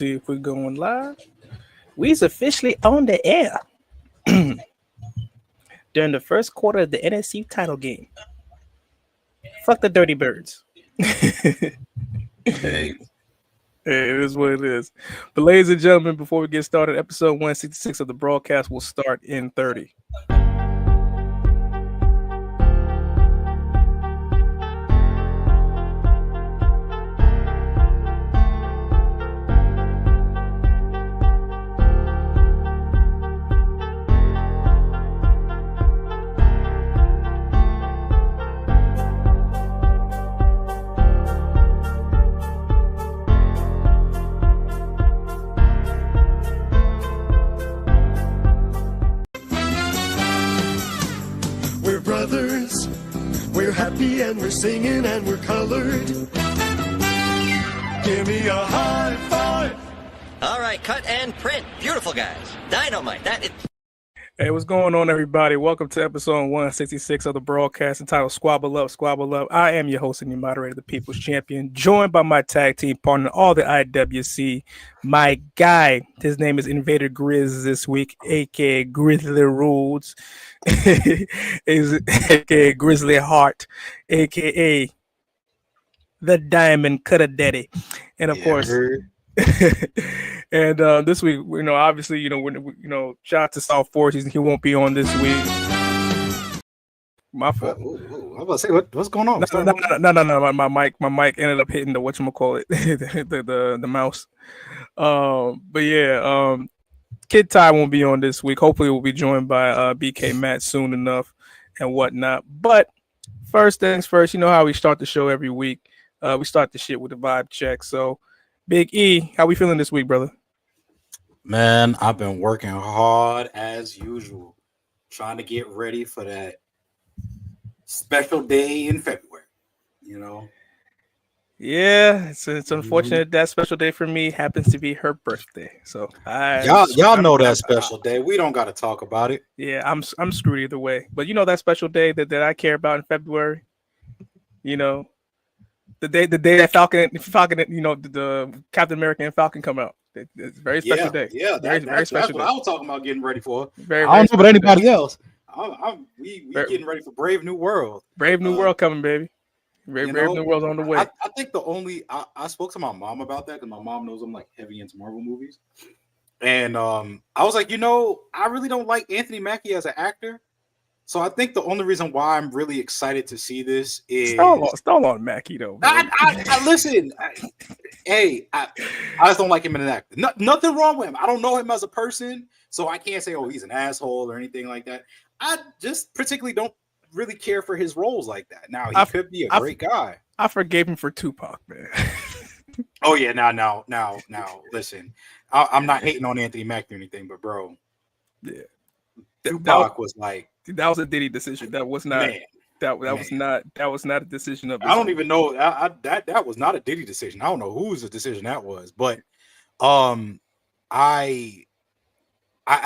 See if we're going live. We's officially on the air during the first quarter of the NFC title game. Fuck the Dirty Birds. Hey. Hey, it is what it is. But ladies and gentlemen, before we get started, episode 166 of the broadcast will start in 30. We're brothers, we're happy and we're singing and we're colored. Give me a high five. All right, cut and print. Beautiful, guys. Dynamite. Hey, what's going on, everybody? Welcome to episode 166 of the broadcast entitled Squabble Up, Squabble Up. I am your host and your moderator, the People's Champion, joined by my tag team partner, all the IWC, my guy. His name is Invader Grizz this week, a.k.a. Grizzly Rules, a.k.a. Grizzly Heart, a.k.a. the Diamond Cutter Daddy. And, of course... And this week, obviously, shout out to South Force. He won't be on this week. My fault. Ooh. I was about to say, what's going on? No. My mic ended up hitting the whatchamacallit, the mouse. But yeah, Kid Ty won't be on this week. Hopefully, we'll be joined by BK Matt soon enough and whatnot. But first things first, you know how we start the show every week. We start the shit with a vibe check. So, Big E, how we feeling this week, brother? Man, I've been working hard as usual, trying to get ready for that special day in February. Yeah, it's unfortunate that special day for me happens to be her birthday. So y'all know that special day. We don't got to talk about it. Yeah, I'm screwed either way. But that special day that I care about in February. The day that Falcon, the Captain America and Falcon come out. It's a very special day. Yeah, very special that's what I was talking about getting ready for. Very, I don't know about anybody day. else. We getting ready for Brave New World. Brave New World coming, baby. Brave New World's on the way. I think I spoke to my mom about that because my mom knows I'm like heavy into Marvel movies. And I was like, I really don't like Anthony Mackie as an actor. So I think the only reason why I'm really excited to see this is stall on Mackie though. I listen. I just don't like him as an actor. Nothing wrong with him. I don't know him as a person, so I can't say he's an asshole or anything like that. I just particularly don't really care for his roles like that. Now he could be a great guy. I forgave him for Tupac, man. Oh yeah, now. Listen, I'm not hating on Anthony Mackie or anything, but bro, yeah, Tupac was like. That was a Diddy decision. That was not. Man, that was not a decision of. I don't even know. That was not a Diddy decision. I don't know whose decision that was, but I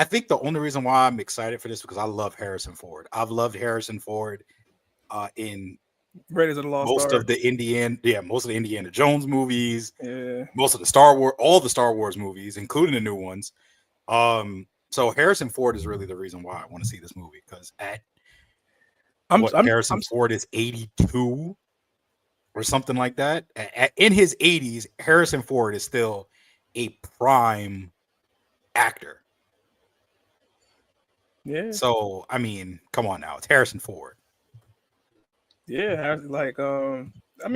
think the only reason why I'm excited for this is because I love Harrison Ford. I've loved Harrison Ford in Raiders of the Lost most Ark. of the Indiana Jones movies. Yeah, most of all the Star Wars movies, including the new ones. So Harrison Ford is really the reason why I want to see this movie because Harrison Ford is 82 or something like that. In his 80s, Harrison Ford is still a prime actor. Yeah. So I mean, come on now, it's Harrison Ford. Yeah,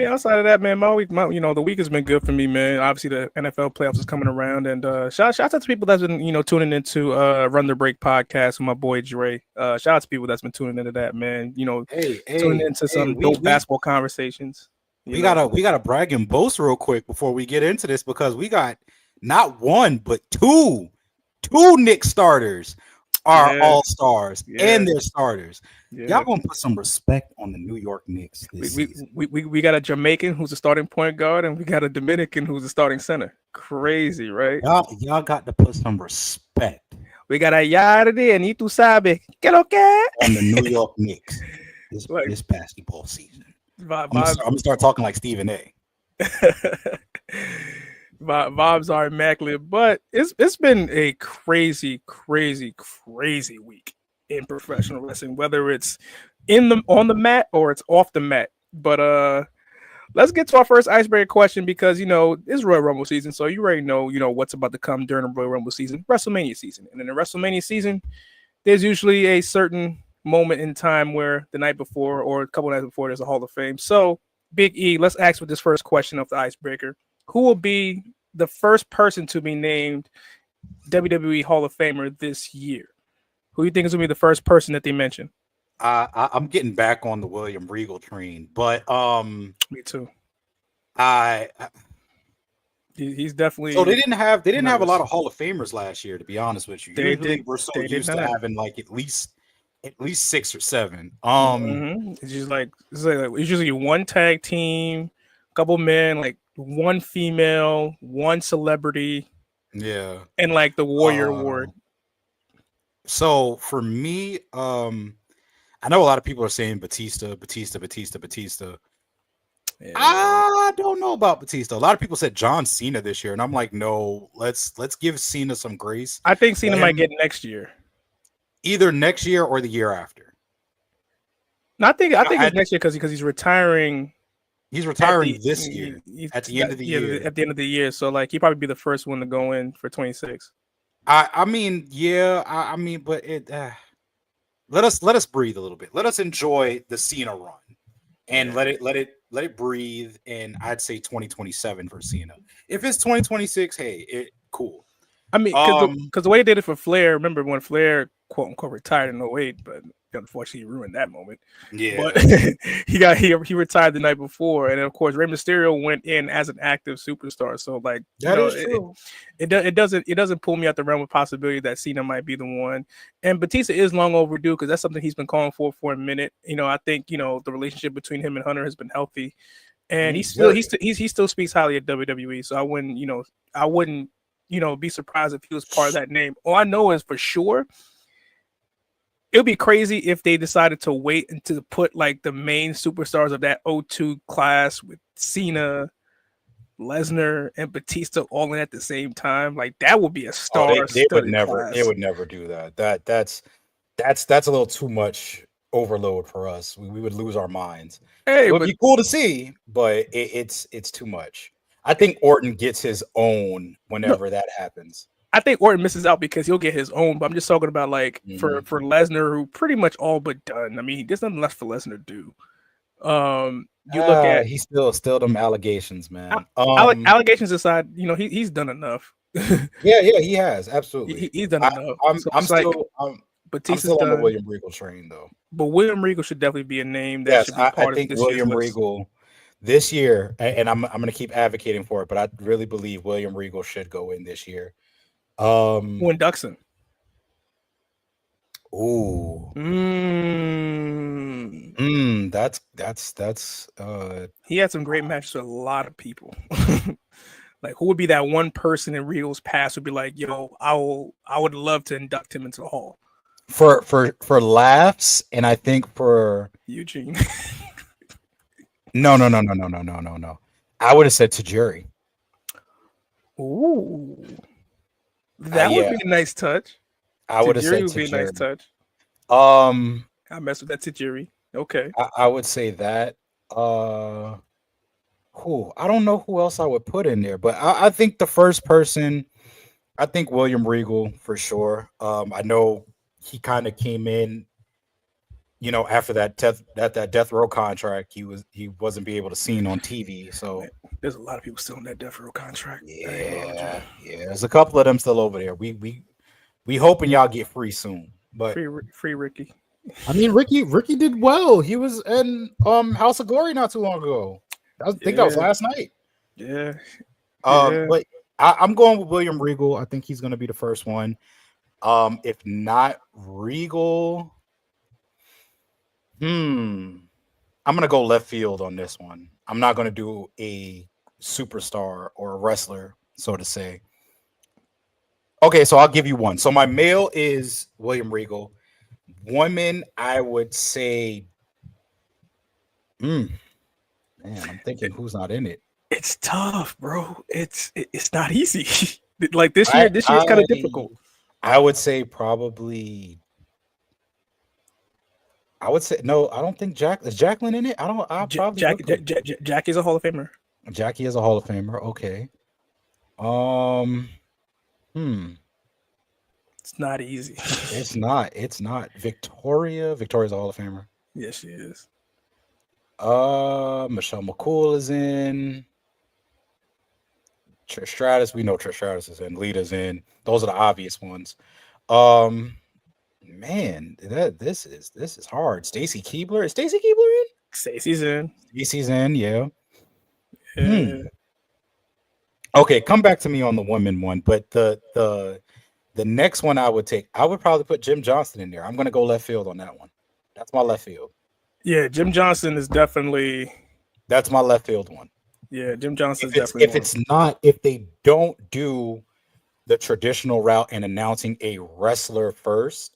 outside of that, man, my week, the week has been good for me, man. Obviously, the NFL playoffs is coming around, and shout out to people that's been, tuning into Run the Break podcast with my boy Dre. Shout out to people that's been tuning into that, man. Tuning into some dope basketball conversations. We gotta brag and boast real quick before we get into this because we got not one but two Knicks starters are all stars and they're starters. Yeah. Y'all gonna put some respect on the New York Knicks. We got a Jamaican who's a starting point guard, and we got a Dominican who's a starting center. Crazy, right? Y'all got to put some respect. We got a Yardi and Itu Sabe. ¿Qué lo que? On the New York Knicks this basketball season. I'm gonna start talking like Stephen A. Vibes are immaculate, but it's been a crazy, crazy, crazy week in professional wrestling, whether it's on the mat or it's off the mat. But let's get to our first icebreaker question because it's Royal Rumble season, so you already know what's about to come during the Royal Rumble season, WrestleMania season, and in the WrestleMania season, there's usually a certain moment in time where the night before or a couple nights before there's a Hall of Fame. So Big E, let's ask with this first question of the icebreaker: who will be the first person to be named WWE Hall of Famer this year? Who do you think is going to be the first person that they mention? I'm getting back on the William Regal train, but Me too. I He's definitely. So they didn't have a lot nervous. of Hall of Famers last year, to be honest with you. They Usually did. we're so They did used to not. having like at least 6 or 7. It's just like it's usually one tag team, couple men, like one female, one celebrity, Yeah. and like the Warrior Award. So for me, I know a lot of people are saying Batista. Yeah. I don't know about Batista. A lot of people said John Cena this year, and I'm like, no, let's give Cena some grace. I think Cena might get next year. Either next year or the year after. No, I think it's next year because he's retiring. He's retiring this year at the end of the year. At the end of the year, so like he'd probably be the first one to go in for 26. I mean, yeah, I mean, but it. Let us breathe a little bit. Let us enjoy the Cena run, and let it breathe. And I'd say 2027 for Cena. If it's 2026, hey, cool. I mean, because the way they did it for Flair, remember when Flair quote unquote retired in 08, but unfortunately he ruined that moment. Yeah, but he retired the night before, and of course Rey Mysterio went in as an active superstar. So like that is true. It doesn't pull me out the realm of possibility that Cena might be the one. And Batista is long overdue because that's something he's been calling for a minute. I think the relationship between him and Hunter has been healthy, and he still speaks highly at WWE. So I wouldn't be surprised if he was part of that name. All I know is for sure, it would be crazy if they decided to wait and to put like the main superstars of that 02 class with Cena, Lesnar, and Batista all in at the same time. Like that would be a star. They would never do that. That's a little too much overload for us. We would lose our minds. It would be cool to see, but it's too much. I think Orton gets his own whenever that happens. I think Orton misses out because he'll get his own, but I'm just talking about like for Lesnar, who pretty much all but done. I mean, there's nothing left for Lesnar to do. You look at he's still them allegations, man. Allegations aside, he's done enough. yeah, he has absolutely. He's done enough. I'm still on the William Regal train though. But William Regal should definitely be a name that should be part of this William Regal this year, and I'm going to keep advocating for it, but I really believe William Regal should go in this year. Who inducts him? Ooh. That's he had some great matches with a lot of people. Like who would be that one person in Regal's past would be like, yo, I would love to induct him into the Hall. For laughs, and I think for Eugene. No. I would have said Tajiri. Ooh. That would be a nice touch. I would have said would be a nice touch. I mess with that Tajiri. Okay. I would say that. I don't know who else I would put in there, but I think the first person, I think William Regal for sure. I know he kind of came in, after that death row contract, he wasn't be able to seen on TV. So there's a lot of people still in that death row contract. Yeah. There's a couple of them still over there. We hoping y'all get free soon, but free Ricky. I mean, Ricky did well. He was in House of Glory not too long ago. I think that was last night. Yeah. But I'm going with William Regal. I think he's going to be the first one. If not Regal, I'm going to go left field on this one. I'm not going to do a superstar or a wrestler, so to say. Okay, so I'll give you one. So my male is William Regal. Women, I would say, man, I'm thinking who's not in it. It's tough, bro. It's not easy. Like this I year's kind I of difficult. I would say probably. I would say no. I don't think is Jacqueline in it. I don't. I'll probably look up. Jackie's a Hall of Famer. Jackie is a Hall of Famer. Okay. Um. Hmm. It's not easy. It's not. It's not. Victoria's a Hall of Famer. Yes, she is. Michelle McCool is in. Trish Stratus. We know Trish Stratus is in. Lita's in. Those are the obvious ones. Um. Man, this is hard. Stacy Keebler. Is Stacy Keebler in? Stacey's in. Stacy's in. Yeah. Yeah. Okay, come back to me on the woman one, but the next one I would take, I would probably put Jim Johnson in there. I'm gonna go left field on that one. That's my left field. Yeah, Jim Johnson is definitely. That's my left field one. Yeah, Jim Johnson is definitely. If they don't do the traditional route and announcing a wrestler first,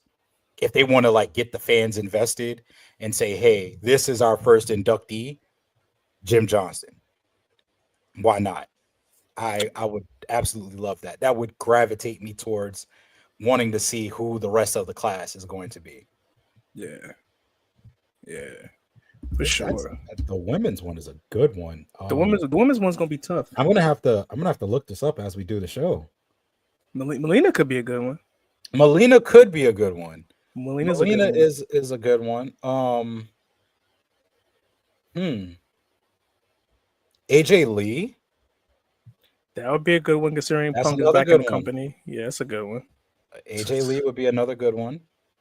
if they want to like get the fans invested and say, hey, this is our first inductee, Jim Johnson. Why not? I would absolutely love that. That would gravitate me towards wanting to see who the rest of the class is going to be. Yeah, for sure. The women's one is a good one. The women's one's gonna be tough. I'm gonna have to look this up as we do the show. Melina could be a good one. Melina could be a good one. Melina is a good one. AJ Lee. That would be a good one considering That's Punk is back in the company. Yeah, that's a good one. AJ Lee would be another good one.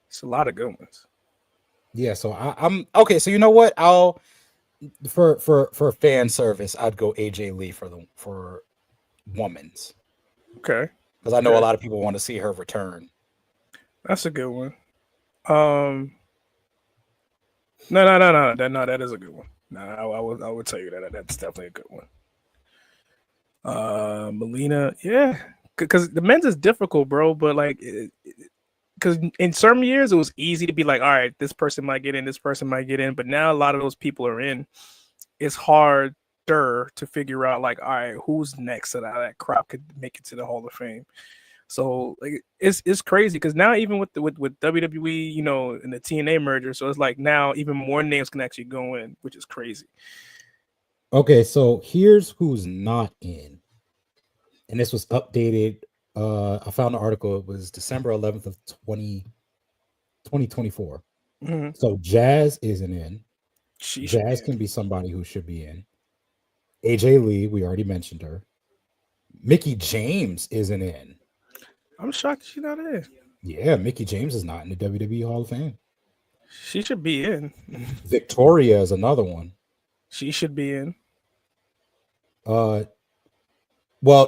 It's a lot of good ones. Yeah, so I'm okay. So you know what? I'll for fan service, I'd go AJ Lee for women's. Okay. Because I know a lot of people want to see her return. That's a good one. No, that is a good one. No, I would tell you that's definitely a good one. Melina, yeah, because the men's is difficult, bro. But like, because in certain years it was easy to be like, all right, this person might get in, this person might get in, but now a lot of those people are in. It's harder to figure out like, all right, who's next out of that crop could make it to the Hall of Fame. So like, it's crazy because now even with WWE, you know, and the TNA merger, so it's like now even more names can actually go in, which is crazy. Okay, so here's who's not in. And this was updated. I found the article. It was December 11th of 2024. Mm-hmm. So Jazz isn't in. Jazz can be somebody who should be in. AJ Lee, we already mentioned her. Mickie James isn't in. I'm shocked she's not in. Yeah, Mickie James is not in the WWE Hall of Fame. She should be in. Victoria is another one. She should be in. Well,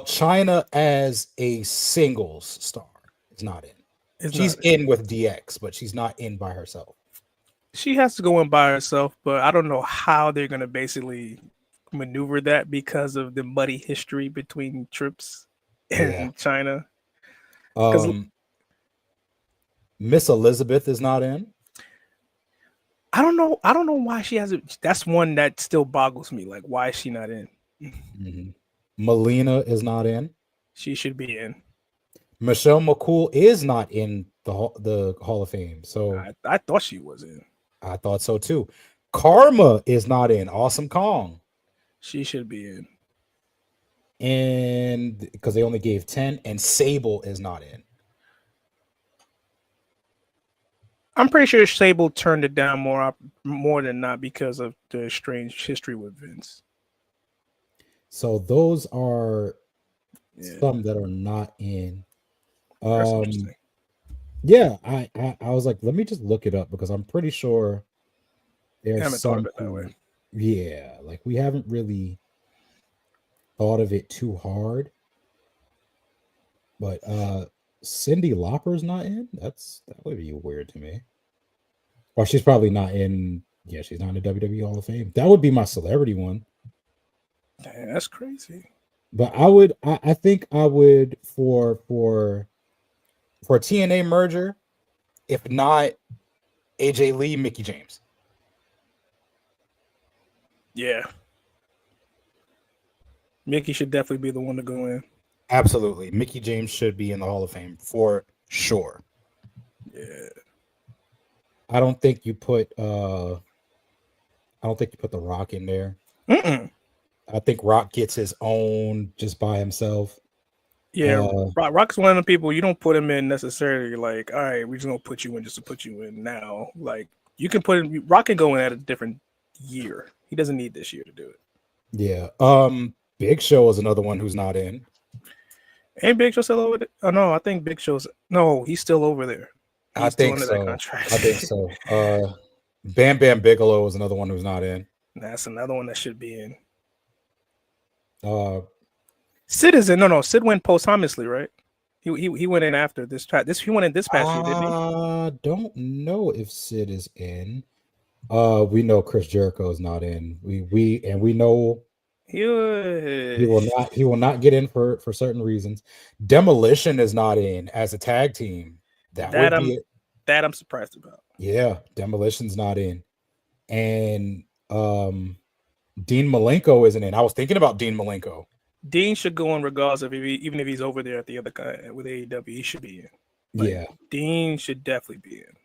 China as a singles star is not in. She's in with DX, but she's not in by herself. She has to go in by herself, but I don't know how they're going to basically maneuver that because of the muddy history between Trips and China. Miss Elizabeth is not in. I don't know why she hasn't. That's one that still boggles me. Like, why is she not in? Mm-hmm. Melina is not in. She should be in. Michelle McCool is not in the Hall of Fame. So I thought she was in. I thought so too. Karma is not in. Awesome Kong. She should be in. And because they only gave 10, and Sable is not in. I'm pretty sure Sable turned it down more than not because of the strange history with Vince. So those are some that are not in. That's interesting. Yeah, I was like, let me just look it up because I'm pretty sure there's some. Thought of it that way. Yeah, like we haven't really thought of it too hard. But Cyndi Lauper's not in. That would be weird to me. Or she's probably not in. Yeah, she's not in the WWE Hall of Fame. That would be my celebrity one. Damn, that's crazy. But I think I would for TNA merger, if not AJ Lee, Mickie James. Yeah. Mickey should definitely be the one to go in. Absolutely. Mickey James should be in the Hall of Fame for sure. Yeah. I don't think you put The Rock in there. Mm-mm. I think Rock gets his own just by himself. Yeah, Rock's one of the people you don't put him in necessarily. Like, all right, we're just gonna put you in just to put you in now. Like, you can put him. Rock can go in at a different year. He doesn't need this year to do it. Yeah. Big Show is another one who's not in. Ain't Big Show still over there? Oh no, I think Big Show's he's still over there. He's still under that contract. I think so. Bam Bam Bigelow is another one who's not in. That's another one that should be in. Sid is in. No, Sid went posthumously, right? He went in after this. He went in this past year, didn't he? I don't know if Sid is in. We know Chris Jericho is not in. We know he will not get in for certain reasons. Demolition is not in as a tag team. That I'm surprised about. Yeah, Demolition's not in. And Dean Malenko isn't in. I was thinking about Dean Malenko. Dean should go in regardless of even if he's over there at the other guy with AEW, he should be in. Yeah. Dean should definitely be in.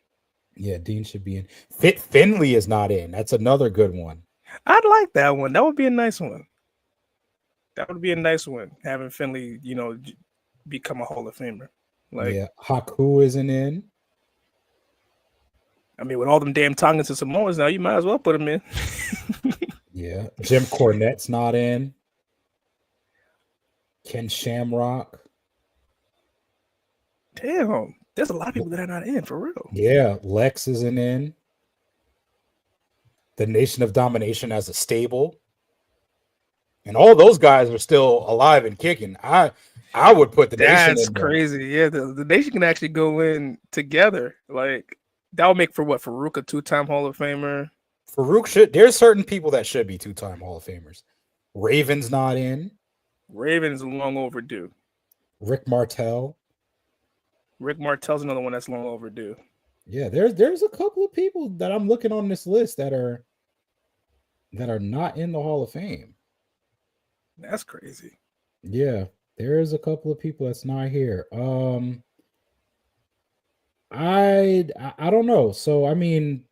Yeah, Dean should be in. Fit Finley is not in. That's another good one. I'd like that one. That would be a nice one. Having Finley, become a Hall of Famer. Like, yeah, Haku isn't in. I mean, with all them damn Tongans and Samoans now, you might as well put him in. Yeah, Jim Cornette's not in. Ken Shamrock. Damn, there's a lot of people that are not in for real. Yeah, Lex isn't in. The Nation of Domination as a stable. And all those guys are still alive and kicking. I would put the Nation in. That's crazy. Yeah, the Nation can actually go in together. Like, that would make for what? Farouk a 2-time Hall of Famer? Farouk should. There's certain people that should be 2-time Hall of Famers. Raven's not in. Raven's long overdue. Rick Martel. Rick Martel's another one that's long overdue. Yeah, there's a couple of people that I'm looking on this list that are not in the Hall of Fame. That's crazy. Yeah, there's a couple of people that's not here. I don't know. So I mean,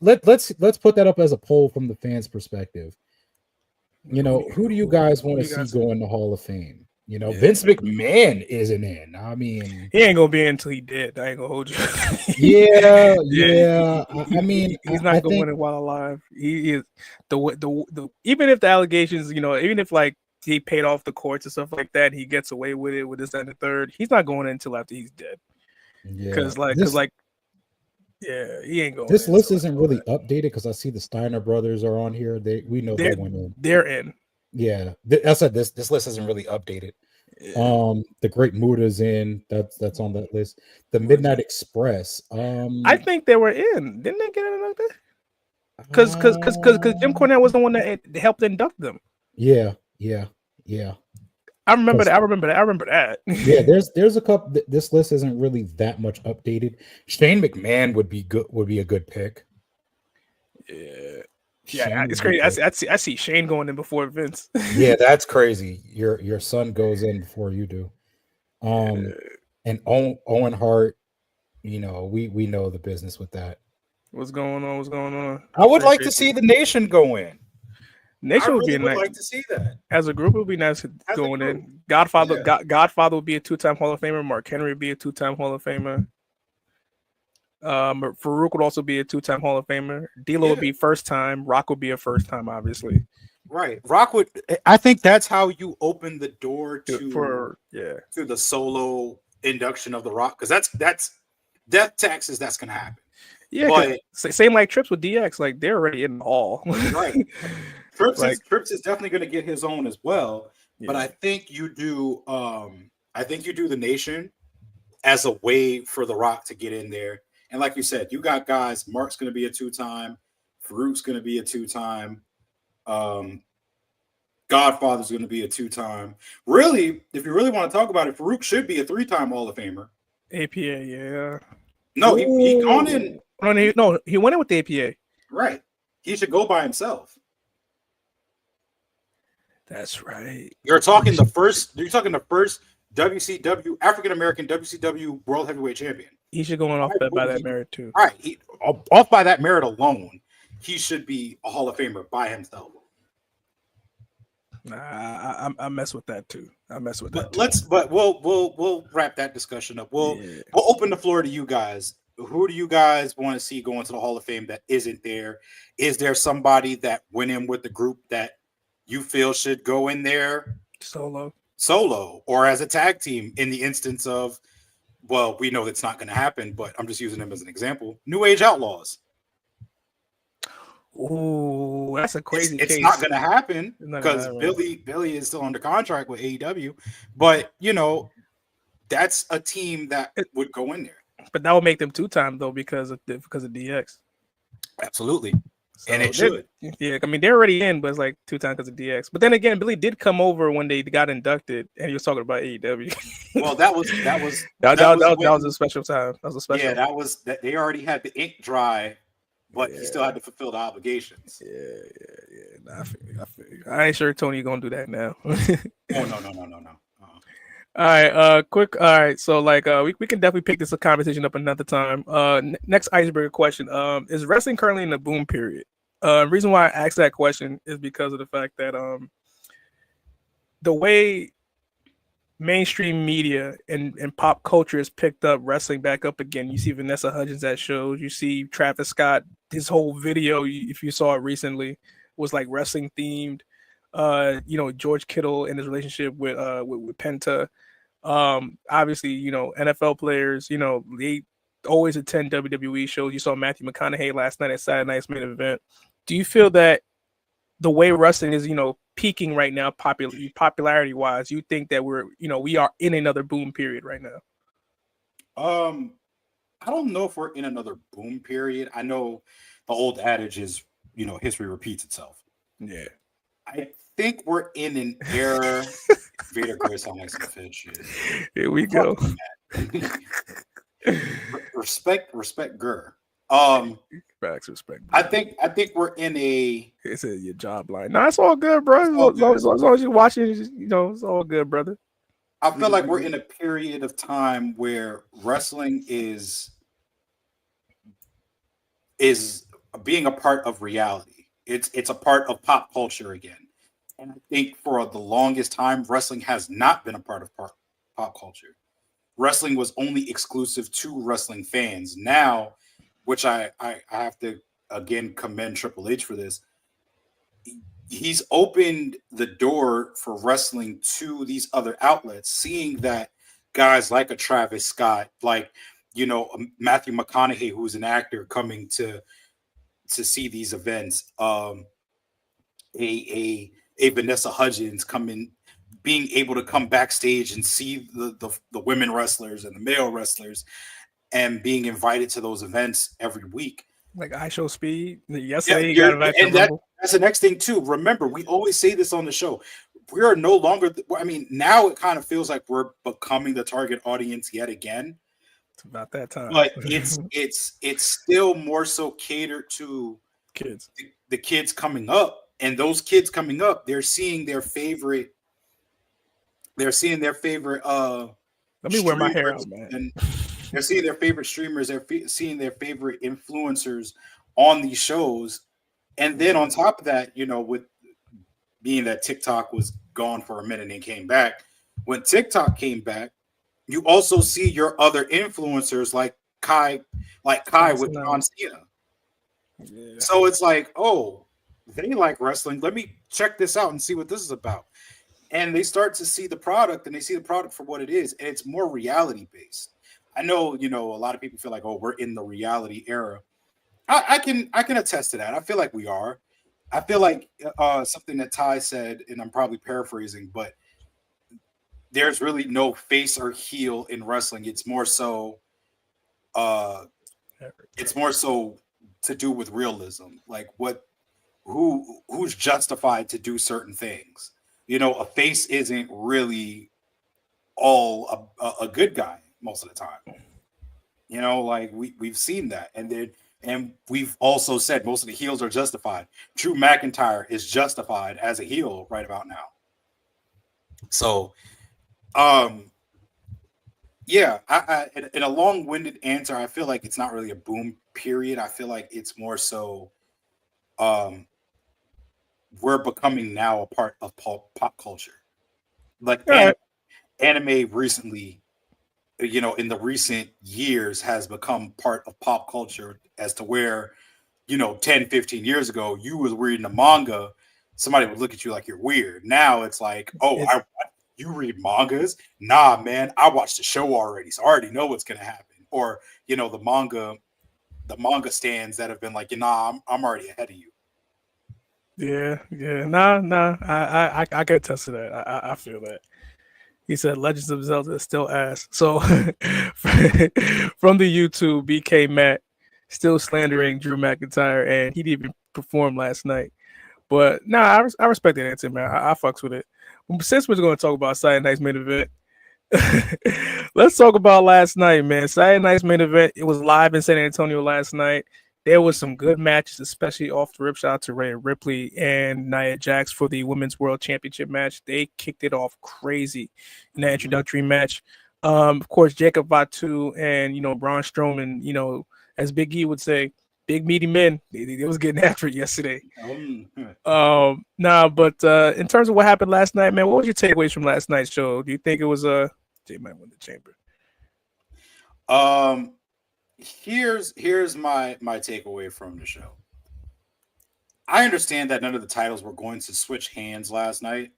let's put that up as a poll from the fans' perspective. Who do you guys want to see go in the Hall of Fame? Vince McMahon isn't in. I mean, he ain't gonna be in until he dead. I ain't gonna hold you. yeah. I mean, he's not going in while alive. He is the even if the allegations, even if like he paid off the courts and stuff like that, he gets away with it with this and the third. He's not going in until after he's dead. Yeah, because he ain't going. This list isn't really updated because I see the Steiner brothers are on here. We know they went in. They're in. Yeah, I said this list isn't really updated. Yeah. The Great Muda's in. That's on that list. The Midnight Express. I think they were in. Didn't they get in like that? Because Jim Cornette was the one that helped induct them. Yeah. I remember that. Yeah, there's a couple. This list isn't really that much updated. Shane McMahon would be a good pick. Yeah, it's crazy. I see Shane going in before Vince. Yeah, that's crazy. Your son goes in before you do. And Owen Hart, we know the business with that. What's going on? I would like to see the Nation go in. Nation would be nice. Like to see that as a group. It would be nice going in. Godfather, Godfather would be a 2-time Hall of Famer. Mark Henry would be a 2-time Hall of Famer. Farouk would also be a 2-time Hall of Famer. D'Lo would be first time. Rock would be a first time, obviously. Right, Rock would. I think that's how you open the door to the solo induction of the Rock, because that's death taxes. That's gonna happen. Yeah, but same like Trips with DX. Like they're already in the hall. Right. Trips is definitely going to get his own as well, but I think you do. I think you do the Nation as a way for the Rock to get in there. And like you said, you got guys. Mark's going to be a 2-time. Farouk's going to be a 2-time. Godfather's going to be a 2-time. Really, if you really want to talk about it, Farouk should be a 3-time Hall of Famer. APA, yeah. No, he gone in. No, he went in with the APA. Right. He should go by himself. That's right. You're talking the first WCW African American WCW World Heavyweight Champion. He should go on off by that merit too. All right, off by that merit alone, he should be a Hall of Famer by himself. Nah, I mess with that too. But we'll wrap that discussion up. We'll open the floor to you guys. Who do you guys want to see going to the Hall of Fame that isn't there? Is there somebody that went in with the group that you feel should go in there solo, or as a tag team? In the instance of, well, we know it's not going to happen, but I'm just using them as an example. New Age Outlaws. Oh, that's a crazy case. It's not going to happen because Billy is still under contract with AEW, but that's a team that would go in there. But that would make them 2-time though because of DX. Absolutely, so and it should. Yeah, I mean they're already in, but it's like 2 times because of DX. But then again, Billy did come over when they got inducted, and he was talking about AEW. Well, that was a special time. That was a special. Yeah, that was that. They already had the ink dry. But he still had to fulfill the obligations. Yeah. Nah, I feel you. I ain't sure Tony gonna do that now. No. All right, quick. All right, so like, we can definitely pick this conversation up another time. Next icebreaker question. Is wrestling currently in the boom period? Reason why I asked that question is because of the fact that the way mainstream media and pop culture has picked up wrestling back up again. You see Vanessa Hudgens at shows. You see Travis Scott. His whole video, if you saw it recently, was like wrestling themed. George Kittle and his relationship with Penta. Obviously, NFL players, they always attend WWE shows. You saw Matthew McConaughey last night at Saturday Night's Main Event. Do you feel that the way wrestling is, peaking right now, popularity wise, you think that we are in another boom period right now? I don't know if we're in another boom period. I know the old adage is, history repeats itself. Yeah. I think we're in an era. Vader Chris on like some fit shit. Here we go. Respect Gurr. Facts, respect. I think we're in a. It's your job line. No, it's all good, bro. As long as you're watching, it's all good, brother. I feel like we're in a period of time where wrestling is being a part of reality. It's a part of pop culture again. And I think for the longest time, wrestling has not been a part of pop culture. Wrestling was only exclusive to wrestling fans. Now, which I have to again commend Triple H for this. He's opened the door for wrestling to these other outlets, seeing that guys like a Travis Scott, like Matthew McConaughey, who's an actor, coming to see these events. A Vanessa Hudgens being able to come backstage and see the women wrestlers and the male wrestlers, and being invited to those events every week. Like I Show Speed. Yesterday, he got invited and that's the next thing too. Remember, we always say this on the show. We are no longer. Now it kind of feels like we're becoming the target audience yet again. It's about that time. But it's still more so catered to kids. The kids coming up, and those kids coming up, they're seeing their favorite. Let me wear my hair out, man. And they're seeing their favorite streamers. They're seeing their favorite influencers on these shows. And then on top of that, with being that TikTok was gone for a minute and came back, when TikTok came back, you also see your other influencers like Kai with John Cena. Yeah. So it's like, oh, they like wrestling. Let me check this out and see what this is about. And they start to see the product, and they see the product for what it is, and it's more reality based. I know, a lot of people feel like, oh, we're in the reality era. I can attest to that. I feel like we are. I feel like something that Ty said, and I'm probably paraphrasing, but there's really no face or heel in wrestling. It's more so to do with realism, like who's justified to do certain things. A face isn't really all a good guy most of the time. Like we've seen that, and we've also said most of the heels are justified. Drew McIntyre is justified as a heel right about now. So, yeah, in a long-winded answer, I feel like it's not really a boom period. I feel like it's more so um, we're becoming now a part of pop culture. Like All right. anime recently, in the recent years has become part of pop culture as to where, 10, 15 years ago, you was reading a manga, somebody would look at you like you're weird. Now it's like, oh, It, you read mangas? Nah, man, I watched the show already, so I already know what's gonna happen. Or, the manga stands that have been like, nah, I'm already ahead of you. yeah. Nah. I can attest to that. I feel that. He said Legends of Zelda is still ass. So from the YouTube, BK Matt still slandering Drew McIntyre, and he didn't even perform last night. But nah, I respect that answer, man. I fucks with it. Since we're going to talk about Saturday night's main event, let's talk about last night, man. Saturday night's main event. It was live in San Antonio last night. There was some good matches, especially off the rip. Shout out to Rhea Ripley and Nia Jax for the Women's World Championship match. They kicked it off crazy in that introductory match. Of course, Jacob Fatu and Braun Strowman. As Big E would say, big meaty men. They was getting after it yesterday. But in terms of what happened last night, man, what was your takeaways from last night's show? Do you think it was Jay might win the chamber? Here's my takeaway from the show. I understand that none of the titles were going to switch hands last night.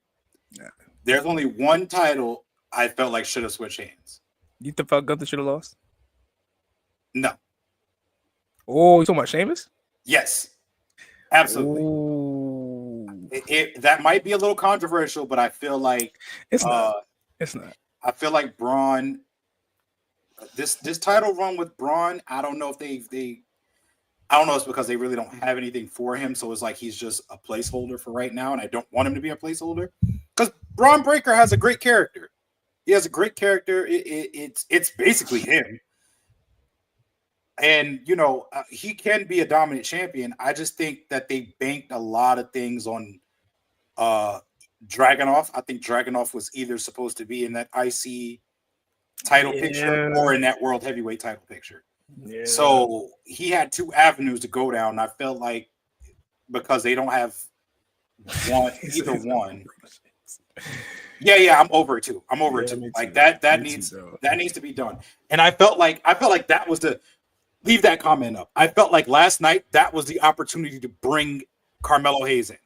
Yeah. There's only one title I felt like should have switched hands. You felt Gunther should have lost? No. Oh, you talking about Sheamus? Yes. Absolutely. That might be a little controversial, but I feel like it's not. It's not. I feel like Braun. This title run with Braun, I don't know if I don't know. It's because they really don't have anything for him, so it's like he's just a placeholder for right now, and I don't want him to be a placeholder because Braun Breaker has a great character. He has a great character. It's basically him, and he can be a dominant champion. I just think that they banked a lot of things on Dragunov. I think Dragunov was either supposed to be in that IC title picture or in that world heavyweight title picture. Yeah. So he had two avenues to go down. I felt like because they don't have either one. Yeah, I'm over it too. I'm over it too. Like that needs to be done. And I felt like that was leave that comment up. I felt like last night that was the opportunity to bring Carmelo Hayes in.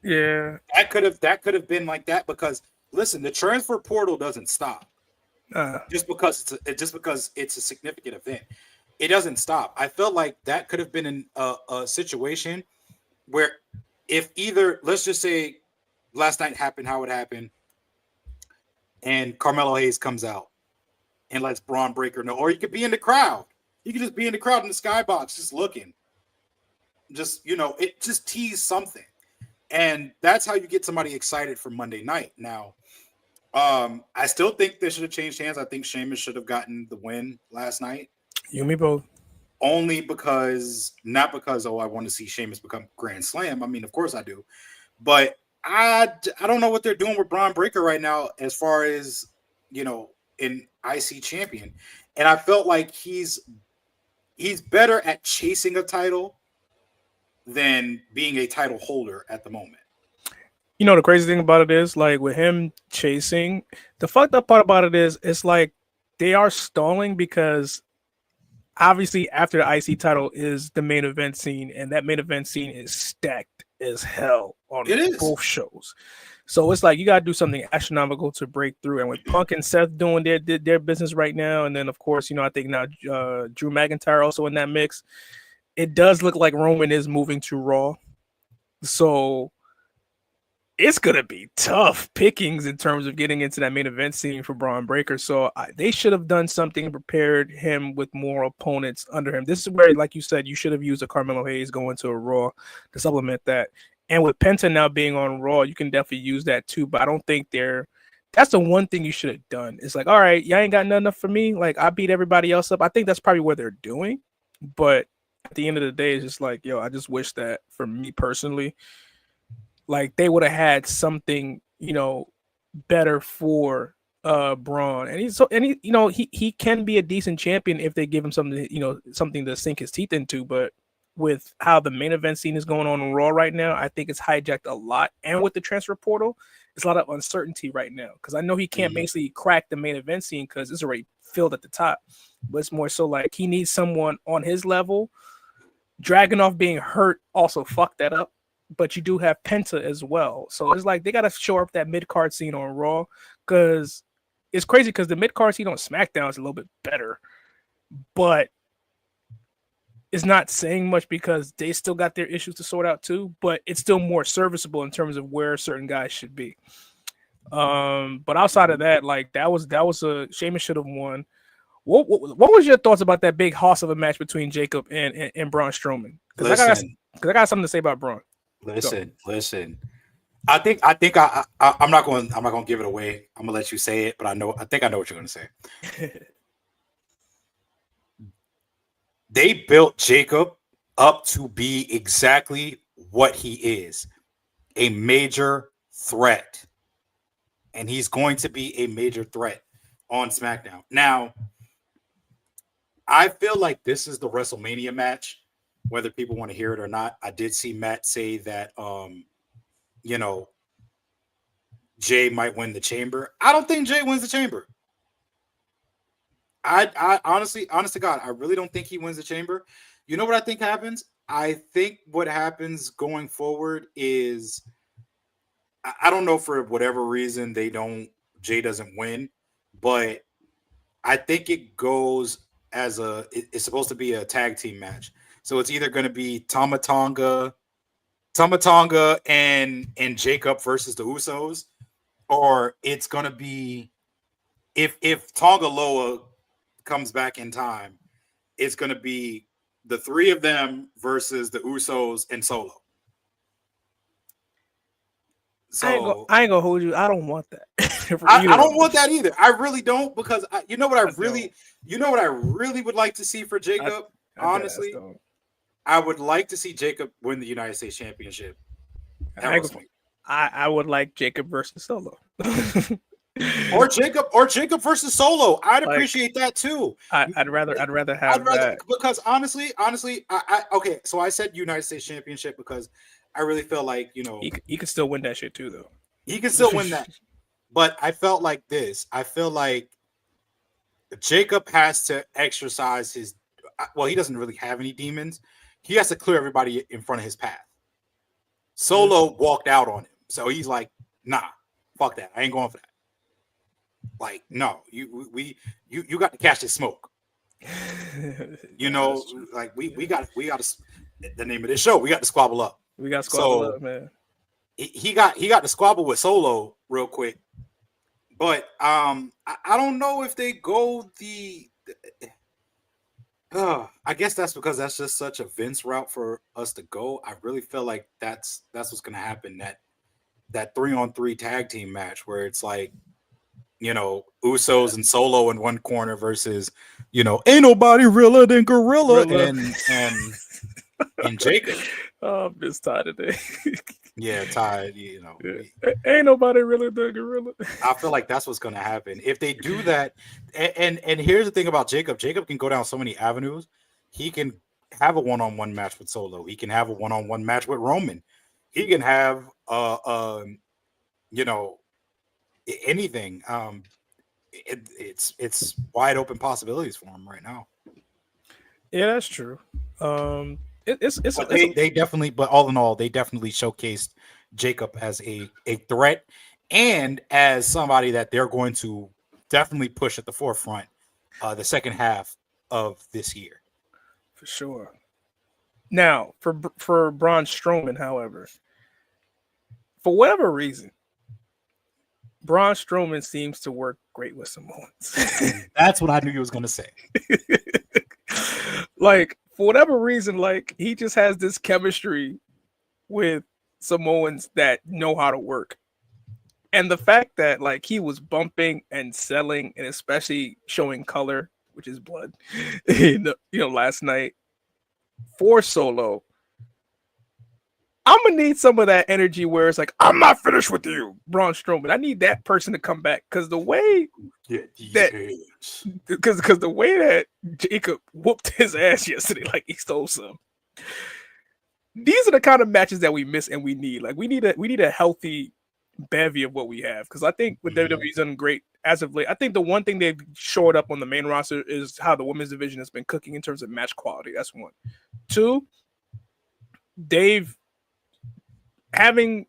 Yeah. That could have been like that because listen, the transfer portal doesn't stop. Just because it's a significant event, it doesn't stop. I felt like that could have been in a situation where if either, let's just say last night happened how it happened and Carmelo Hayes comes out and lets Braun Breaker know, or he could be in the crowd. You could just be in the crowd in the skybox just looking. Just, it just teased something. And that's how you get somebody excited for Monday night. Now, I still think they should have changed hands. I think Sheamus should have gotten the win last night. You and me both. Only because, not because, I want to see Sheamus become Grand Slam. I mean, of course I do. But I don't know what they're doing with Braun Breaker right now as far as, an IC champion. And I felt like he's better at chasing a title than being a title holder at the moment. The crazy thing about it is, like, with him chasing, the fucked up part about it is, it's like they are stalling because obviously after the IC title is the main event scene, and that main event scene is stacked as hell on both shows. So it's like you got to do something astronomical to break through. And with Punk and Seth doing their business right now, and then, of course, I think now Drew McIntyre also in that mix, it does look like Roman is moving to Raw. So it's going to be tough pickings in terms of getting into that main event scene for Braun Breaker. So they should have done something and prepared him with more opponents under him. This is where, like you said, you should have used a Carmelo Hayes going to a Raw to supplement that. And with Penta now being on Raw, you can definitely use that too. But I don't think that's the one thing you should have done. It's like, all right, y'all ain't got nothing for me. Like, I beat everybody else up. I think that's probably what they're doing. But at the end of the day, it's just like, yo, I just wish that for me personally, like they would have had something, better for Braun. And he can be a decent champion if they give him something, something to sink his teeth into. But with how the main event scene is going on Raw right now, I think it's hijacked a lot. And with the transfer portal, it's a lot of uncertainty right now because I know he can't basically crack the main event scene because it's already filled at the top. But it's more so like he needs someone on his level. Dragunov being hurt also fucked that up. But you do have Penta as well. So it's like they got to shore up that mid-card scene on Raw because it's crazy because the mid-card scene on SmackDown is a little bit better. But it's not saying much because they still got their issues to sort out too, but it's still more serviceable in terms of where certain guys should be. But outside of that, like that was a Sheamus should have won. What was your thoughts about that big hoss of a match between Jacob and Braun Strowman? Because I got something to say about Braun. Listen. I think I'm not going to give it away. I'm gonna let you say it, but I think I know what you're gonna say. They built Jacob up to be exactly what he is, a major threat. And he's going to be a major threat on SmackDown. Now, I feel like this is the WrestleMania match, whether people want to hear it or not. I did see Matt say that, Jay might win the Chamber. I don't think Jay wins the Chamber. I honestly, honest to God, I really don't think he wins the Chamber. You know what I think happens? I think what happens going forward is, I don't know, for whatever reason Jay doesn't win, but I think it goes as it's supposed to be a tag team match. So it's either going to be Tama Tonga and Jacob versus the Usos, or it's going to be if Tonga Loa comes back in time, it's going to be the three of them versus the Usos and Solo. So I ain't gonna hold you. I don't want that. I don't want that either. I really don't, because you know what I really would like to see for Jacob. Honestly, I would like to see Jacob win the United States Championship. I would like Jacob versus Solo. or Jacob versus Solo. I'd appreciate that too. I'd rather have that, because honestly, I okay. So I said United States Championship because I really feel like he could still win that shit too, though. He can still win that, but I felt like this. I feel like Jacob has to exercise his. Well, he doesn't really have any demons. He has to clear everybody in front of his path. Solo walked out on him, so he's like, "Nah, fuck that. I ain't going for that." Like, no, you got to catch this smoke. Like we got the name of this show. We got to squabble up. We got squabble up, man. He got to squabble with Solo real quick, but I don't know if they go the. I guess that's because that's just such a Vince route for us to go. I really feel like that's what's gonna happen. That 3-on-3 tag team match where it's like, Usos and Solo in one corner versus, ain't nobody realer than Gorilla and Jacob. Oh, I'm just tired today. Yeah, tired. Ain't nobody realer than Gorilla. I feel like that's what's going to happen if they do that. And here's the thing about Jacob. Jacob can go down so many avenues. He can have a one-on-one match with Solo. He can have a one-on-one match with Roman. He can have anything. It's wide open possibilities for him right now. Yeah, that's true. They definitely, but all in all, they definitely showcased Jacob as a threat and as somebody that they're going to definitely push at the forefront the second half of this year. For sure. Now, for Braun Strowman, however, for whatever reason, Braun Strowman seems to work great with Samoans. That's what I knew you was going to say. Like, for whatever reason, like, he just has this chemistry with Samoans that know how to work. And the fact that, like, he was bumping and selling and especially showing color, which is blood, last night for Solo, I'm gonna need some of that energy where it's like, I'm not finished with you, Braun Strowman. I need that person to come back because the way because the way that Jacob whooped his ass yesterday, like he stole some. These are the kind of matches that we miss and we need. Like we need a healthy bevy of what we have because I think with WWE's done great as of late. I think the one thing they've shored up on the main roster is how the women's division has been cooking in terms of match quality. That's one. Two, they've having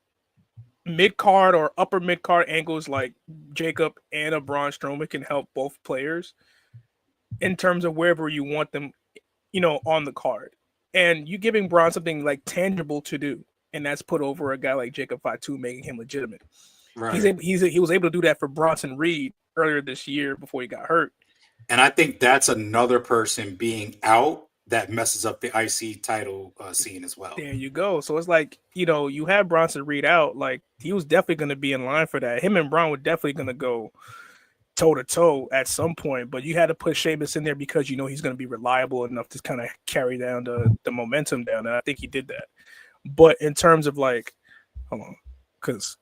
mid card or upper mid card angles like Jacob and a Braun Strowman can help both players in terms of wherever you want them, on the card. And you giving Braun something like tangible to do, and that's put over a guy like Jacob Fatu, making him legitimate. Right. He was able to do that for Bronson Reed earlier this year before he got hurt. And I think that's another person being out that messes up the IC title scene as well. There you go. So it's like, you have Bronson Reed out. Like, he was definitely going to be in line for that. Him and Braun were definitely going to go toe-to-toe at some point, but you had to put Sheamus in there because he's going to be reliable enough to kind of carry down the momentum down, and I think he did that. But in terms of like, hold on, because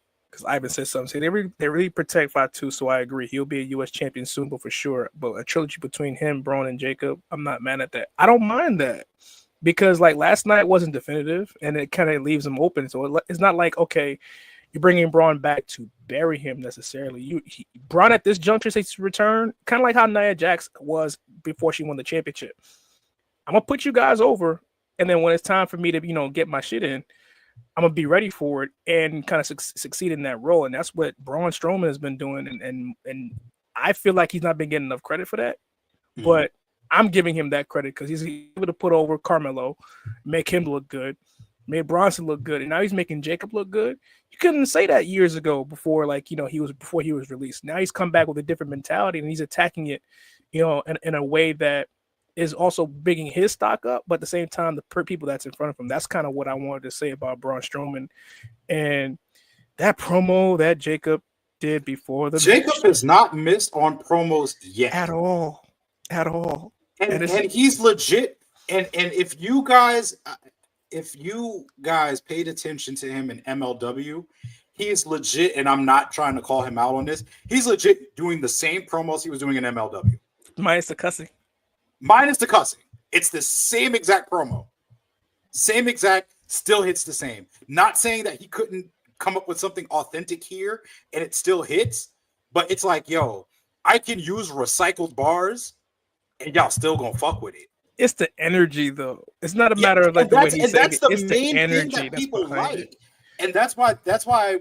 Ivan said something. See, they really protect Fatu, so I agree. He'll be a U.S. champion soon, but for sure. But a trilogy between him, Braun, and Jacob, I'm not mad at that. I don't mind that because like last night wasn't definitive, and it kind of leaves him open. So it's not like, okay, you're bringing Braun back to bury him necessarily. Braun at this juncture takes his return, kind of like how Nia Jax was before she won the championship. I'm gonna put you guys over, and then when it's time for me to get my shit in, I'm gonna be ready for it and kind of succeed in that role. And that's what Braun Strowman has been doing, and I feel like he's not been getting enough credit for that. Mm-hmm. But I'm giving him that credit because he's able to put over Carmelo, make him look good, made Bronson look good, and now he's making Jacob look good. You couldn't say that years ago before, he was released. Now he's come back with a different mentality and he's attacking it, in a way that is also bringing his stock up, but at the same time, the people that's in front of him. That's kind of what I wanted to say about Braun Strowman and that promo that Jacob did before the Jacob match. has not missed on promos yet at all, and he's legit. And if you guys paid attention to him in MLW, he is legit, and I'm not trying to call him out on this. He's legit doing the same promos he was doing in MLW. Minus the cussing. It's the same exact promo. Same exact, still hits the same. Not saying that he couldn't come up with something authentic here and it still hits, but it's like, yo, I can use recycled bars and y'all still gonna fuck with it. It's the energy, though. It's not a matter of like the way he's saying it. It's the main energy thing that people like. And that's why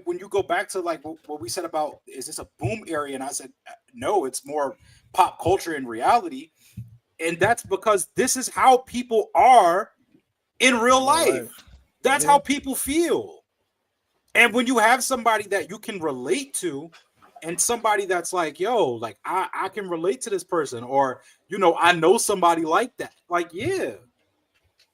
when you go back to like what we said about, is this a boom area? And I said, no, it's more pop culture in reality. And that's because this is how people are in real life. That's how people feel. And when you have somebody that you can relate to, and somebody that's like, yo, like I can relate to this person, or I know somebody like that. Like, yeah,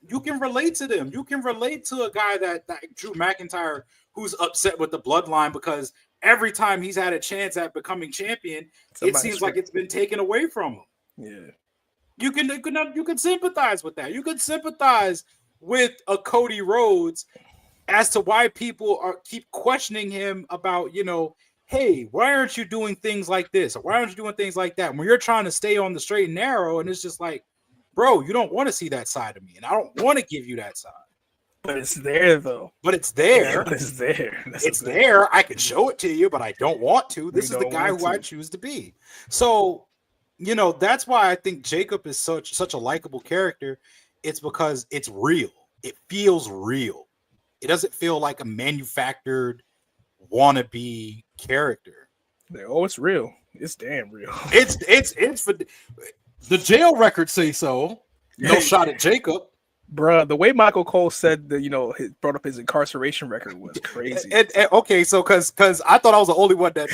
you can relate to them. You can relate to a guy that Drew McIntyre, who's upset with the bloodline because every time he's had a chance at becoming champion, it seems like it's been taken away from him. Yeah. You can sympathize with that. You can sympathize with a Cody Rhodes as to why people keep questioning him about, hey, why aren't you doing things like this? Or why aren't you doing things like that? When you're trying to stay on the straight and narrow, and it's just like, bro, you don't want to see that side of me, and I don't want to give you that side. But it's there, though. It's there. It's there. I can show it to you, but I don't want to. This is the guy who I choose to be. So, that's why I think Jacob is such a likable character. It's because it's real. It feels real. It doesn't feel like a manufactured wannabe character. Oh, it's real. It's damn real. It's for the jail records say so. No shot at Jacob. Bruh, the way Michael Cole said that, brought up his incarceration record was crazy. Okay, so because I thought I was the only one that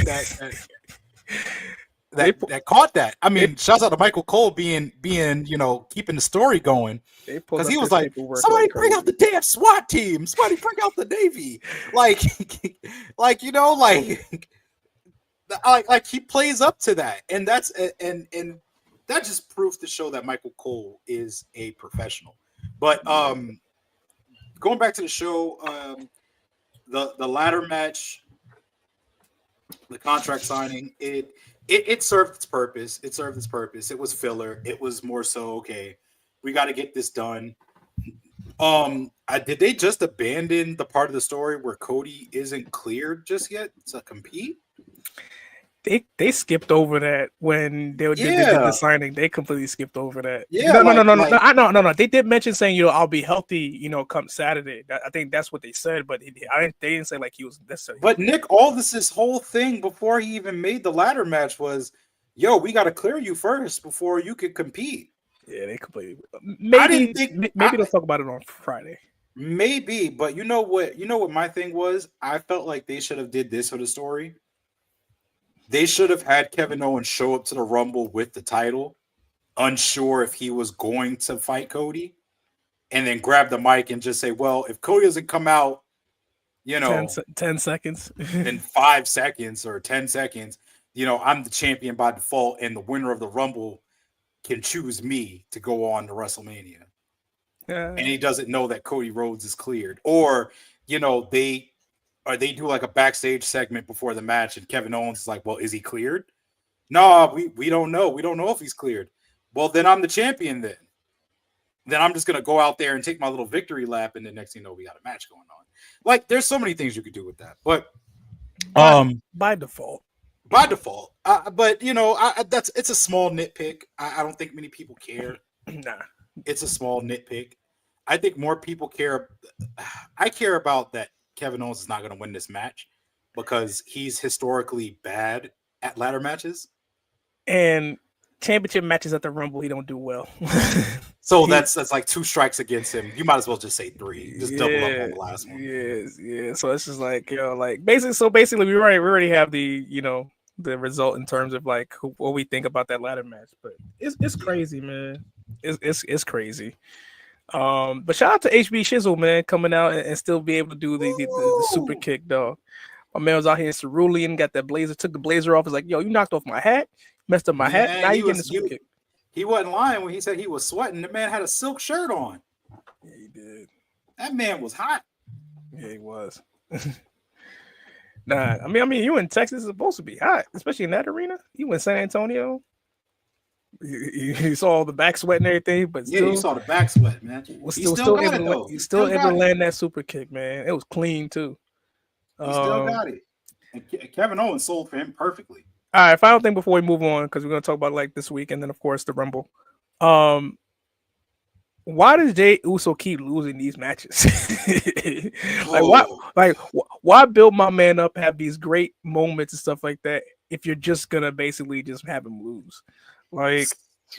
caught that. I mean, shouts out to Michael Cole being keeping the story going, because he was like, somebody bring out the damn SWAT team, somebody bring out the Navy, like he plays up to that, and that's and that just proves to show that Michael Cole is a professional. But going back to the show, the ladder match, the contract signing, it served its purpose. It served its purpose. It was filler. It was more so, okay, we got to get this done. Did they just abandon the part of the story where Cody isn't cleared just yet to compete? They skipped over that when they did the signing. They completely skipped over that. Yeah, no. They did mention saying, I'll be healthy, come Saturday. I think that's what they said, but they didn't say like he was necessarily. But Nick, this whole thing before he even made the ladder match was, we got to clear you first before you could compete. Yeah, they completely. Maybe they'll talk about it on Friday. Maybe, but you know what my thing was? I felt like they should have did this for the story. They should have had Kevin Owens show up to the Rumble with the title, unsure if he was going to fight Cody, and then grab the mic and just say, well, if Cody doesn't come out, 10 seconds, in 5 seconds or 10 seconds, I'm the champion by default, and the winner of the Rumble can choose me to go on to WrestleMania. And he doesn't know that Cody Rhodes is cleared. Or, they do like a backstage segment before the match, and Kevin Owens is like, well, is he cleared? No, we don't know. We don't know if he's cleared. Well, then I'm the champion then. Then I'm just going to go out there and take my little victory lap, and the next thing you know, we got a match going on. Like, there's so many things you could do with that. But by default. But it's a small nitpick. I don't think many people care. Nah. It's a small nitpick. I think more people care. I care about that Kevin Owens is not going to win this match because he's historically bad at ladder matches. And championship matches at the Rumble, he don't do well. So that's like 2 strikes against him. You might as well just say 3. Just double up on the last one. Yeah. So it's just like, basically we already have the, the result in terms of like what we think about that ladder match. But it's crazy, man. It's crazy. But shout out to HB Shizzle, man, coming out and still be able to do the super kick, dog. My man was out here in cerulean, got that blazer, took the blazer off. Was like, yo, you knocked off my hat, messed up my hat. Now you getting the super kick. He wasn't lying when he said he was sweating. The man had a silk shirt on. Yeah, he did. That man was hot. Yeah, he was. Nah, I mean, you in Texas is supposed to be hot, especially in that arena. You in San Antonio. You saw all the back sweat and everything, but still, you saw the back sweat, man. Still able to land that super kick, man. It was clean too. He still got it. And Kevin Owens sold for him perfectly. All right, final thing before we move on, because we're gonna talk about like this week and then of course the Rumble. Why does Jey Uso keep losing these matches? Why build my man up, have these great moments and stuff like that if you're just gonna basically just have him lose? Like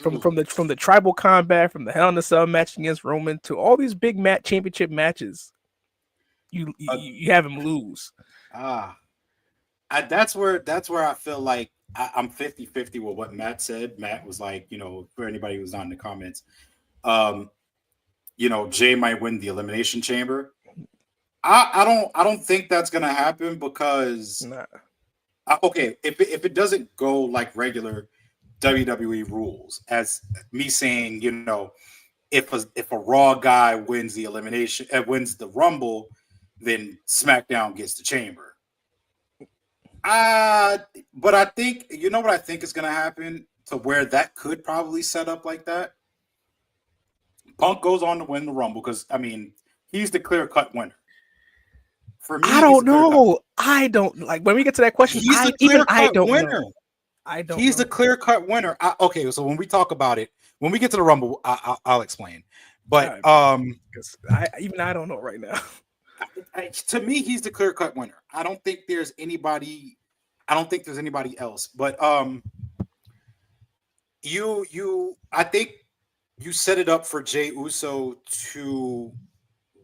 from the tribal combat, from the Hell in a Cell match against Roman to all these big championship matches, you have him lose. That's where I feel like I'm 50-50 with what Matt said. Matt was like, for anybody who's not in the comments, Jay might win the Elimination Chamber. I don't think that's gonna happen because okay, if it doesn't go like regular WWE rules, as me saying, if a Raw guy wins the elimination, wins the Rumble, then SmackDown gets the Chamber. But I think, what I think is going to happen to where that could probably set up like that. Punk goes on to win the Rumble because, he's the clear-cut winner. For me, I don't know. I don't like when we get to that question. He's the clear-cut winner. Know. I don't. He's the clear-cut winner. Okay, so when we talk about it, when we get to the Rumble, I'll explain. But I don't know right now. To me, he's the clear-cut winner. I don't think there's anybody else. But I think you set it up for Jey Uso to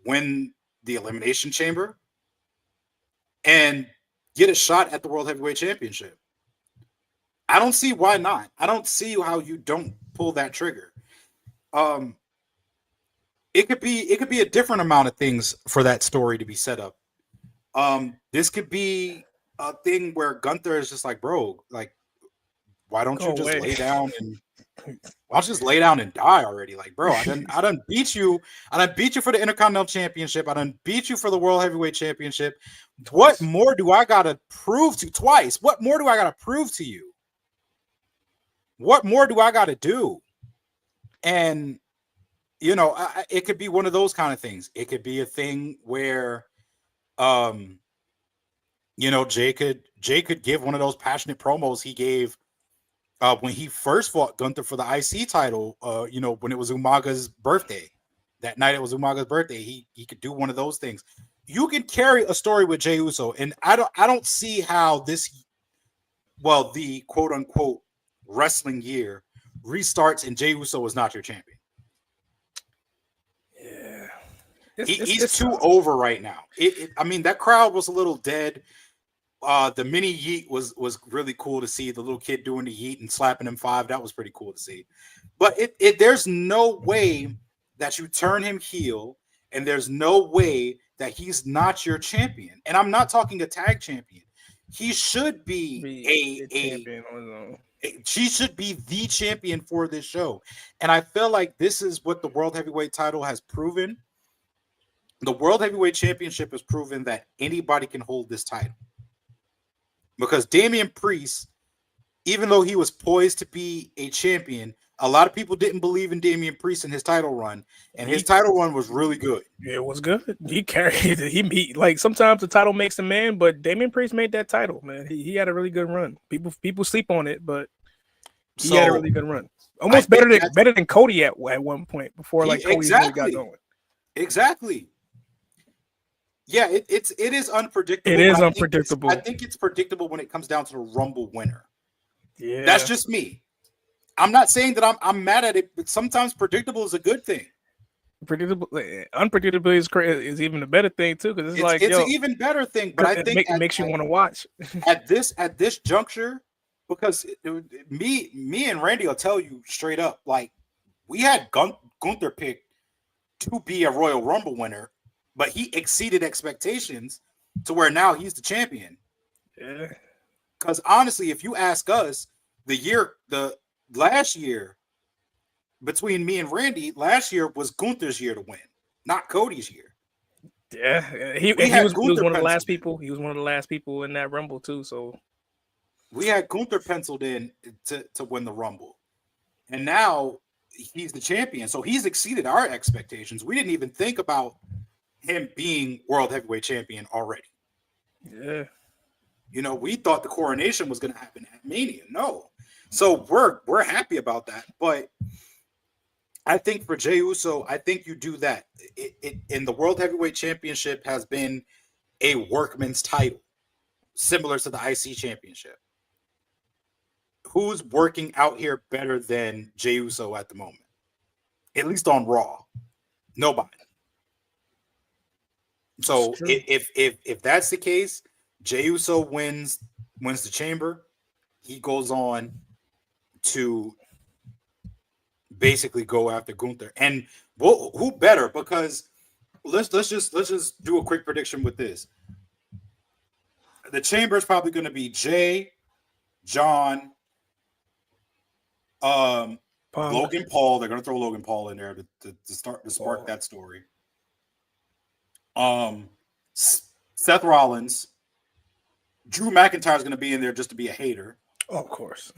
win the Elimination Chamber and get a shot at the World Heavyweight Championship. I don't see why not. I don't see how you don't pull that trigger. It could be a different amount of things for that story to be set up. This could be a thing where Gunther is just like, bro, like, why don't you just lay down Why don't you just lay down and die already? Like, bro, I done beat you. I done beat you for the Intercontinental Championship. I done beat you for the World Heavyweight Championship. What more do I gotta prove to twice? What more do I gotta prove to you? What more do I gotta do? And you know, it could be one of those kind of things. It could be a thing where, you know, Jay could give one of those passionate promos he gave when he first fought Gunther for the IC title, you know, when it was Umaga's birthday. That night it was Umaga's birthday. He could do one of those things. You can carry a story with Jey Uso, and I don't see how the quote unquote wrestling year restarts and Jey Uso is not your champion. Yeah, he's too over right now. I mean, that crowd was a little dead. The mini yeet was really cool to see. The little kid doing the yeet and slapping him 5. That was pretty cool to see. But there's no way that you turn him heel, and there's no way that he's not your champion. And I'm not talking a tag champion. He should be a champion on his own. She should be the champion for this show. And I feel like this is what the World Heavyweight title has proven. The World Heavyweight Championship has proven that anybody can hold this title. Because Damian Priest, even though he was poised to be a champion, a lot of people didn't believe in Damian Priest in his title run, and his title run was really good. It was good. He carried it. He like sometimes the title makes a man, but Damian Priest made that title, man. He had a really good run. People sleep on it, but he had a really good run. Almost better than Cody at one point before Cody really got going. Exactly. Yeah, it is unpredictable. It is unpredictable. I think it's predictable when it comes down to the Rumble winner. Yeah, that's just me. I'm not saying that I'm mad at it, but sometimes predictable is a good thing. Unpredictability is even a better thing too, because it's an even better thing. But I think it makes you want to watch at this juncture, because me and Randy will tell you straight up, like, we had Gunther picked to be a Royal Rumble winner, but he exceeded expectations to where now he's the champion. Yeah. Because honestly, if you ask us, the last year between me and Randy, last year was Gunther's year to win, not Cody's year. Yeah, he was one of the last people. He was one of the last people in that Rumble too. So we had Gunther penciled in to win the Rumble, and now he's the champion. So he's exceeded our expectations. We didn't even think about him being World Heavyweight Champion already. Yeah. You know, we thought the coronation was going to happen at Mania. No. So we're happy about that. But I think for Jey Uso, I think you do that. In the World Heavyweight Championship has been a workman's title, similar to the IC Championship. Who's working out here better than Jey Uso at the moment? At least on Raw. Nobody. So if that's the case, Jey Uso wins the Chamber. He goes on to basically go after Gunther, and who better? Because let's just do a quick prediction with this. The Chamber is probably going to be Jay, John, Logan Paul. They're going to throw Logan Paul in there to spark that story. Seth Rollins. Drew McIntyre is going to be in there just to be a hater. Oh, of course.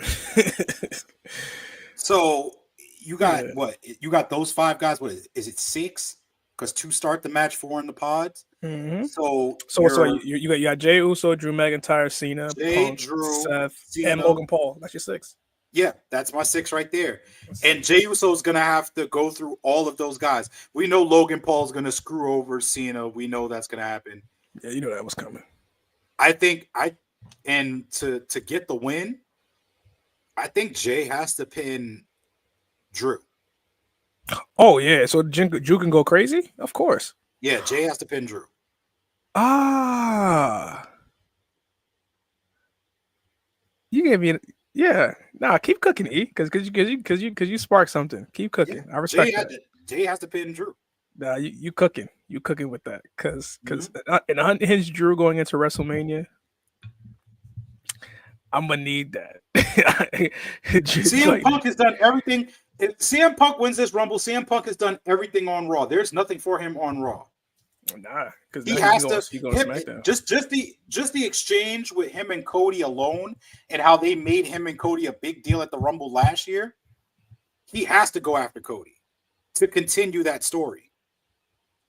So you got what? You got those 5 guys. What is it 6? Because 2 start the match, 4 in the pods. Mm-hmm. So you got Jey Uso, Drew McIntyre, Cena, Punk, Drew, Seth, Cena, and Logan Paul. That's your 6. Yeah, that's my 6 right there. And Jey Uso is going to have to go through all of those guys. We know Logan Paul is going to screw over Cena. We know that's going to happen. Yeah, you know that was coming. I think to get the win, I think Jay has to pin Drew. Oh yeah, so Drew can go crazy? Of course. Yeah, Jay has to pin Drew. You gave me keep cooking, E, because you sparked something. Keep cooking. Yeah, I respect that. Jay has to pin Drew. Nah, you cooking with that, because an unhinged Drew going into WrestleMania. I'm gonna need that. CM Punk has done everything. If CM Punk wins this Rumble, CM Punk has done everything on Raw. There's nothing for him on Raw. Nah, because He now has to. he going SmackDown. Just the exchange with him and Cody alone, and how they made him and Cody a big deal at the Rumble last year. He has to go after Cody to continue that story.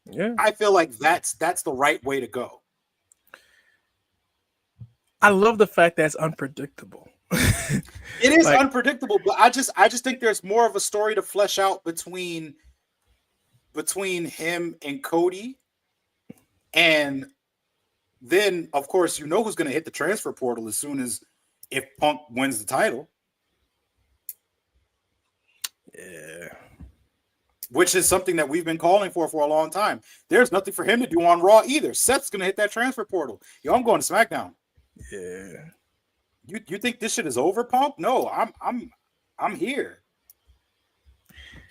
Yeah, I feel like that's the right way to go. I love the fact that it's unpredictable. It is unpredictable, but I just think there's more of a story to flesh out between him and Cody. And then, of course, you know who's going to hit the transfer portal as soon as if Punk wins the title. Yeah. Which is something that we've been calling for a long time. There's nothing for him to do on Raw either. Seth's going to hit that transfer portal. Yo, I'm going to SmackDown. Yeah. You think this shit is over, Punk? No, I'm here.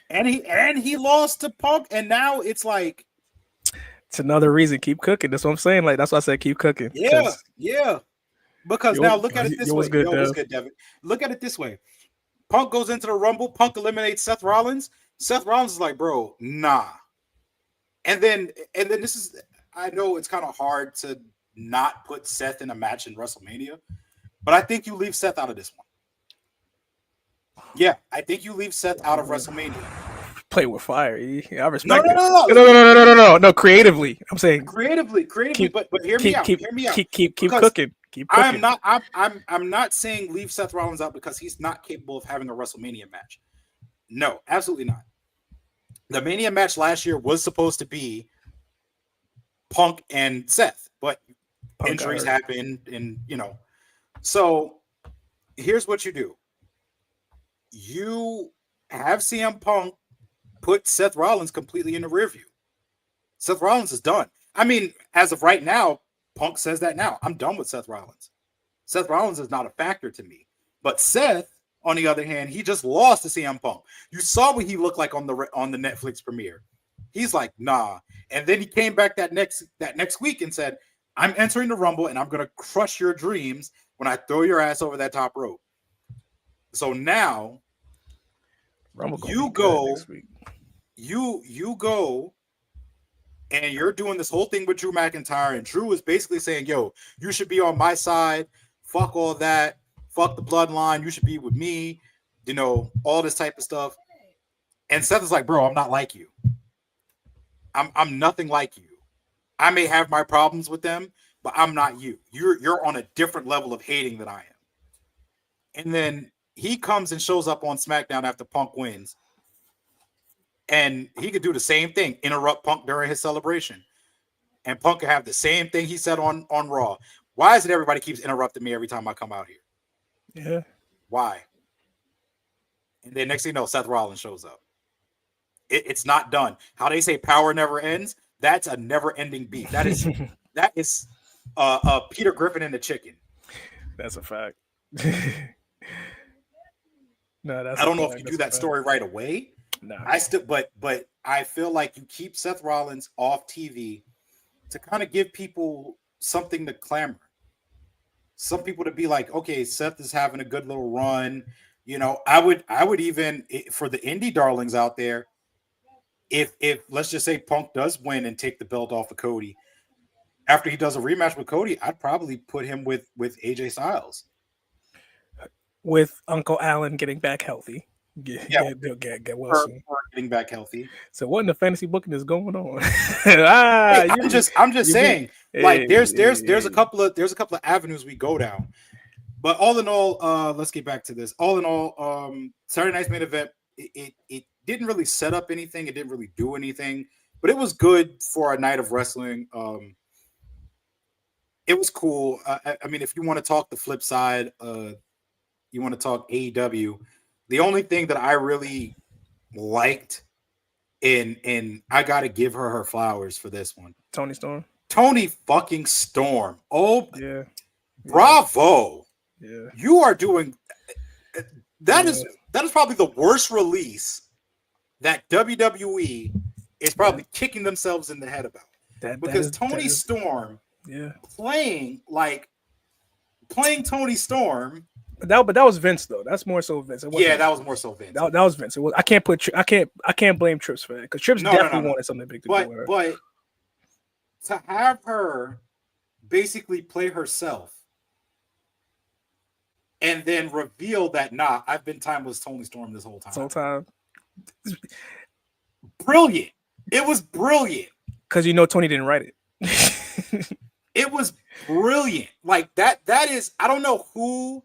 And he lost to Punk, and now it's like it's another reason. Keep cooking. That's what I'm saying. Like that's why I said keep cooking. Yeah. Because now look at it this way. Good, what's good, Devin? Look at it this way. Punk goes into the Rumble. Punk eliminates Seth Rollins. Seth Rollins is like, bro, nah. And then this is, I know it's kind of hard to not put Seth in a match in WrestleMania, but I think you leave Seth out of this one. Yeah, I think you leave Seth out of WrestleMania. Play with fire. I respect it. No. Creatively, I'm saying creatively. But hear me out. Keep cooking. Keep cooking. I'm not saying leave Seth Rollins out because he's not capable of having a WrestleMania match. No, absolutely not. The Mania match last year was supposed to be Punk and Seth, but injuries happened, and So here's what you do: you have CM Punk put Seth Rollins completely in the rear view. Seth Rollins is done. I mean, as of right now, Punk says that now. I'm done with Seth Rollins. Seth Rollins is not a factor to me. But Seth, on the other hand, he just lost to CM Punk. You saw what he looked like on the Netflix premiere. He's like, nah. And then he came back that next week and said, I'm entering the Rumble and I'm going to crush your dreams when I throw your ass over that top rope. So now you go and you're doing this whole thing with Drew McIntyre, and Drew is basically saying, yo, you should be on my side. Fuck all that. Fuck the bloodline. You should be with me. All this type of stuff. And Seth is like, bro, I'm not like you. I'm nothing like you. I may have my problems with them, but I'm not you. You're on a different level of hating than I am. And then he comes and shows up on SmackDown after Punk wins. And he could do the same thing, interrupt Punk during his celebration. And Punk could have the same thing he said on Raw. Why is it everybody keeps interrupting me every time I come out here? Yeah. Why? And then next thing you know, Seth Rollins shows up. It's not done. How they say power never ends, that's a never-ending beef. That is Peter Griffin and the chicken. That's a fact. I don't know if you do that story right away. No. But I feel like you keep Seth Rollins off TV to kind of give people something to clamor. Some people to be like, okay, Seth is having a good little run. I would even, for the indie darlings out there, if let's just say Punk does win and take the belt off of Cody, after he does a rematch with Cody, I'd probably put him with AJ Styles. With Uncle Allen getting back healthy. Get well soon. Getting back healthy. So what in the fantasy booking is going on? I'm just saying, there's a couple of avenues we go down. But all in all, let's get back to this. All in all, Saturday night's main event, it didn't really set up anything. It didn't really do anything, but it was good for a night of wrestling. It was cool. I mean, if you want to talk the flip side, you want to talk AEW. The only thing that I really liked, and I got to give her flowers for this one. Tony fucking Storm. Oh, yeah. Bravo. Yeah. You are doing that is probably the worst release that WWE is probably kicking themselves in the head about. Because Tony Storm playing like playing Tony Storm. But that was Vince though. That's more so Vince. Yeah, that was more so Vince. That was Vince. I can't blame Trips for that because Trips definitely wanted something big to do with her. But to have her basically play herself and then reveal that I've been timeless Tony Storm this whole time. Brilliant. It was brilliant. Because Tony didn't write it. It was brilliant. Like that is, I don't know who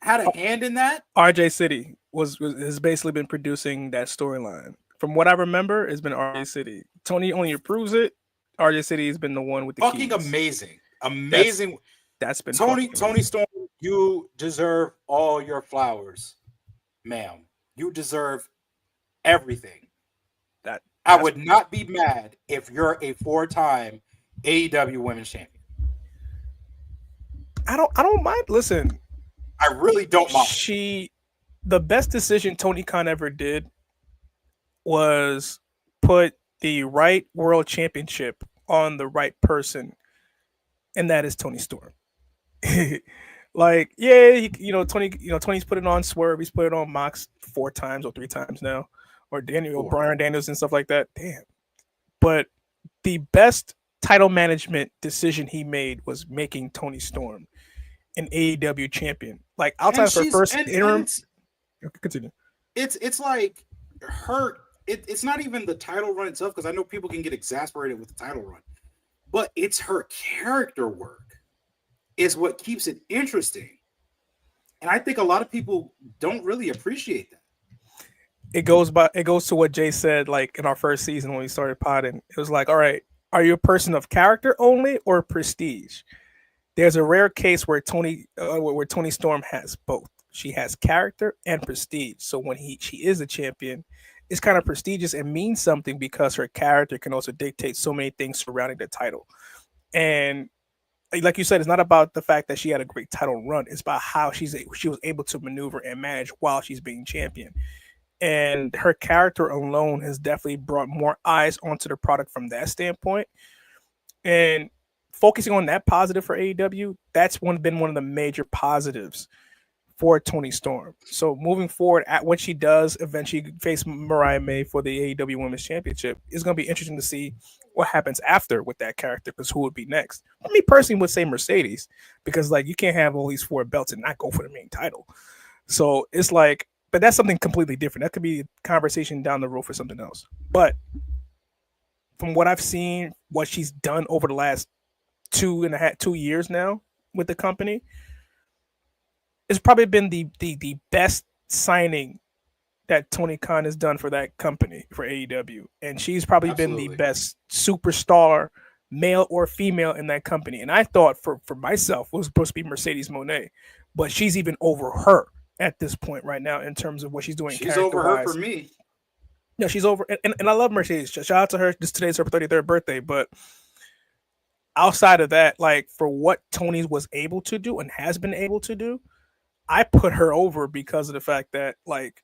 had a hand in that. RJ City has basically been producing that storyline. From what I remember, it's been RJ City. Tony only approves it. RJ City has been the one with the fucking keys. Amazing. That's been Tony Storm. You deserve all your flowers, ma'am. You deserve everything. I would not be mad if you're a 4-time AEW Women's Champion. I don't mind. Listen, I really don't mind. The best decision Tony Khan ever did was put the right world championship on the right person, and that is Tony Storm. Like, yeah, Tony's put it on Swerve. He's put it on Mox 4 times or 3 times now, or Brian Daniels and stuff like that. Damn. But the best title management decision he made was making Tony Storm an AEW champion. Like, outside of her first interim. Continue. It's like her. It's not even the title run itself, because I know people can get exasperated with the title run, but it's her character work is what keeps it interesting. And I think a lot of people don't really appreciate that. It goes to what Jay said, like in our first season when we started potting. It was like, all right, are you a person of character only or prestige? There's a rare case where Tony Storm has both. She has character and prestige. So when she is a champion, it's kind of prestigious and means something because her character can also dictate so many things surrounding the title. And like you said, it's not about the fact that she had a great title run. It's about how she was able to maneuver and manage while she's being champion. And her character alone has definitely brought more eyes onto the product from that standpoint. And focusing on that positive for AEW, that's been one of the major positives for Tony Storm. So moving forward, when she does eventually face Mariah May for the AEW Women's Championship, it's going to be interesting to see what happens after with that character, because who would be next? Me personally would say Mercedes, because like you can't have all these 4 belts and not go for the main title. So it's like, but that's something completely different. That could be a conversation down the road for something else. But from what I've seen, what she's done over the last 2 years now with the company, it's probably been the best signing that Tony Khan has done for that company, for AEW. And she's probably been the best superstar, male or female, in that company. And I thought for myself it was supposed to be Mercedes Moné, but she's even over her at this point right now in terms of what she's doing. She's over her for me. No, she's over. And I love Mercedes. Shout out to her. Today's her 33rd birthday. But outside of that, like for what Tony was able to do and has been able to do, I put her over because of the fact that, like,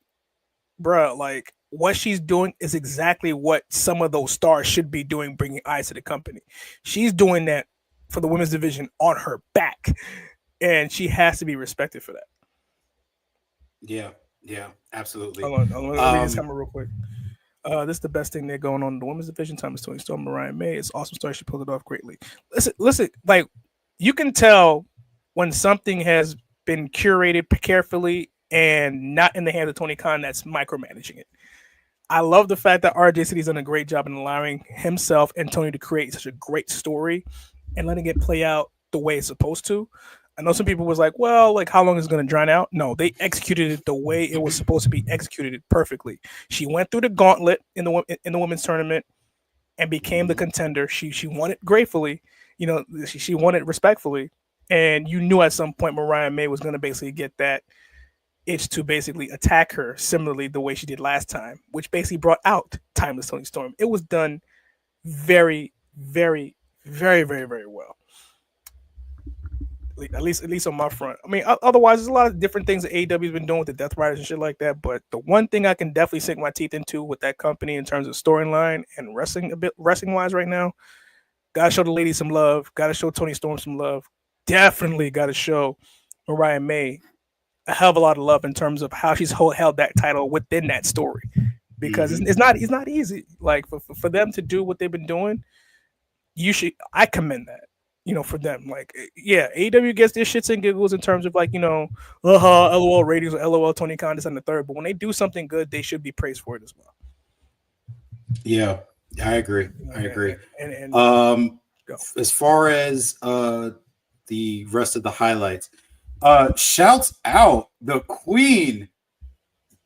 bruh, like what she's doing is exactly what some of those stars should be doing, bringing eyes to the company. She's doing that for the women's division on her back, and she has to be respected for that. Yeah, absolutely. Hold on, let me read this comment real quick. This is the best thing they're going on in the women's division. Time is Tony Storm, Mariah May. It's awesome story. She pulled it off greatly. Listen, like you can tell when something has been curated carefully and not in the hands of Tony Khan that's micromanaging it. I love the fact that RJ City's done a great job in allowing himself and Tony to create such a great story and letting it play out the way it's supposed to. I know some people was like, well, like how long is it going to drown out? No, they executed it the way it was supposed to be executed perfectly. She went through the gauntlet in the women's tournament and became the contender. She won it gratefully, she won it respectfully. And you knew at some point Mariah May was going to basically get that itch to basically attack her similarly the way she did last time, which basically brought out Timeless Tony Storm. It was done very, very, very, very, very well. At least on my front. I mean, otherwise, there's a lot of different things that AEW has been doing with the Death Riders and shit like that. But the one thing I can definitely sink my teeth into with that company in terms of storyline and wrestling wise right now, gotta show the ladies some love. Gotta show Tony Storm some love. definitely got to show Mariah May a hell of a lot of love in terms of how she's held that title within that story, because Mhm. it's not easy. Like for them to do what they've been doing, I commend that. For them, like, yeah, AEW gets their shits and giggles in terms of like, LOL ratings or LOL Tony Khan this and the third, but when they do something good, they should be praised for it as well. Yeah, I agree. I agree. And go. As far as the rest of the highlights, shouts out the Queen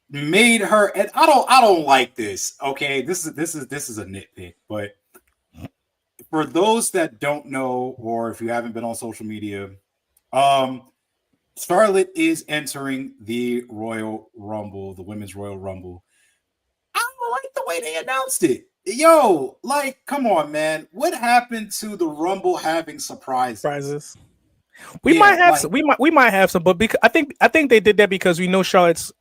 made her, and I don't like this. Okay, this is a nitpick, but for those that don't know, or if you haven't been on social media, Charlotte is entering the Royal Rumble, the Women's Royal Rumble. I don't like the way they announced it. Yo, like, come on, man. What happened to the Rumble having surprises? We might have some, we might have some, but because I think they did that because we know Charlotte's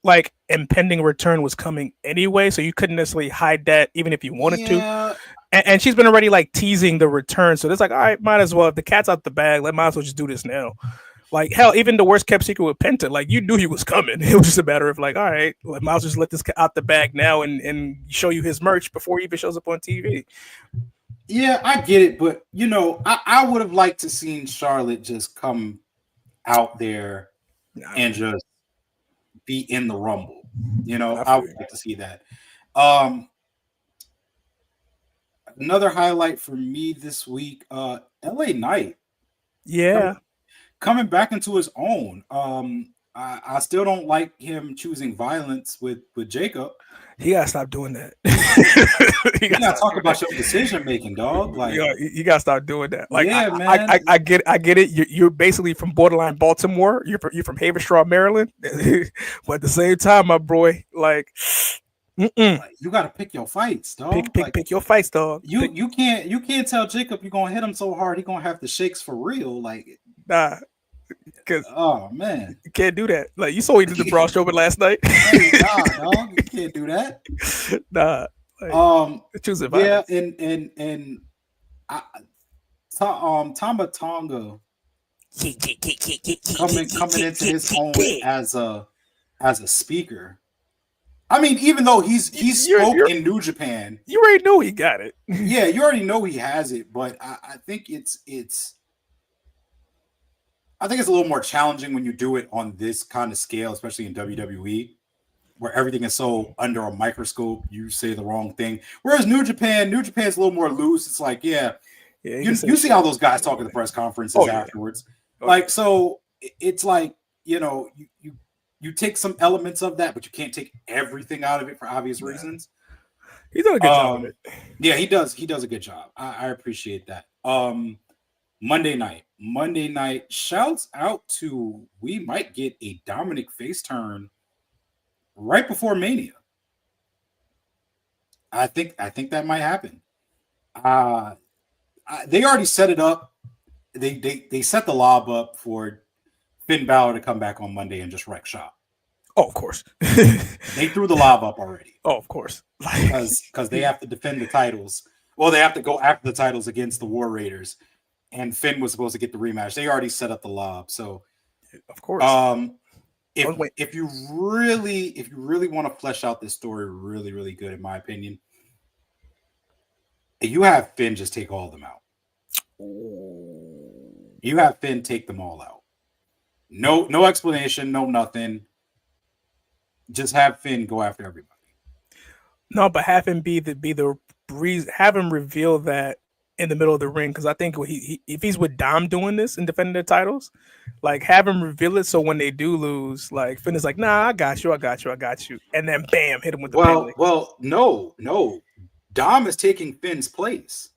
like impending return was coming anyway, so you couldn't necessarily hide that even if you wanted to. And she's been already like teasing the return, so it's like, all right, might as well. If the cat's out the bag, might as well just do this now. Like, hell, even the worst kept secret with Penta, like, you knew he was coming. It was just a matter of like, all right, might as well just let this out the bag now and show you his merch before he even shows up on TV. Yeah, I get it, but I would have liked to seen Charlotte just come out there and just be in the Rumble. I would like to see that. Another highlight for me this week, LA Knight. Yeah. Coming back into his own. I still don't like him choosing violence with Jacob. He gotta stop doing that. You gotta talk about your decision making, dog. Like, you gotta stop doing that. Like, yeah, man. I get it. You're basically from borderline Baltimore. You're from Haverstraw, Maryland. But at the same time, my boy, like, you gotta pick your fights, dog. Pick your fights, dog. You can't tell Jacob you're gonna hit him so hard he gonna have the shakes for real. Like, nah. Cause oh man, you can't do that. Like, you saw he did the Brawl show last night. Hey, nah, dog, you can't do that. Nah. Like, choose it. Yeah, and Tamba Tonga coming into his own as a speaker. I mean, even though he spoke in New Japan, you already know he got it. Yeah, you already know he has it, but I think it's a little more challenging when you do it on this kind of scale, especially in WWE, where everything is so under a microscope. You say the wrong thing. Whereas New Japan's a little more loose. It's like, you see how those guys talk at the press conferences afterwards. So it's like, you take some elements of that, but you can't take everything out of it for obvious reasons. He does a good job of it. Yeah, he does. He does a good job. I appreciate that. Monday night, shouts out to, we might get a Dominic face turn right before Mania. I think that might happen. They already set it up. They set the lob up for Finn Balor to come back on Monday and just wreck shop. Oh, of course. They threw the lob up already. Oh, of course. Because they have to defend the titles. Well, they have to go after the titles against the War Raiders. And Finn was supposed to get the rematch. They already set up the lob. So, of course. If you really want to flesh out this story really, really good, in my opinion, you have Finn just take all of them out. You have Finn take them all out. No explanation, no nothing. Just have Finn go after everybody. No, but have him be the reason. Have him reveal that in the middle of the ring, because I think if he's with Dom doing this and defending their titles, like, have him reveal it so when they do lose, like, Finn is like, nah, I got you, and then bam, hit him with the penalty. Well, no, Dom is taking Finn's place.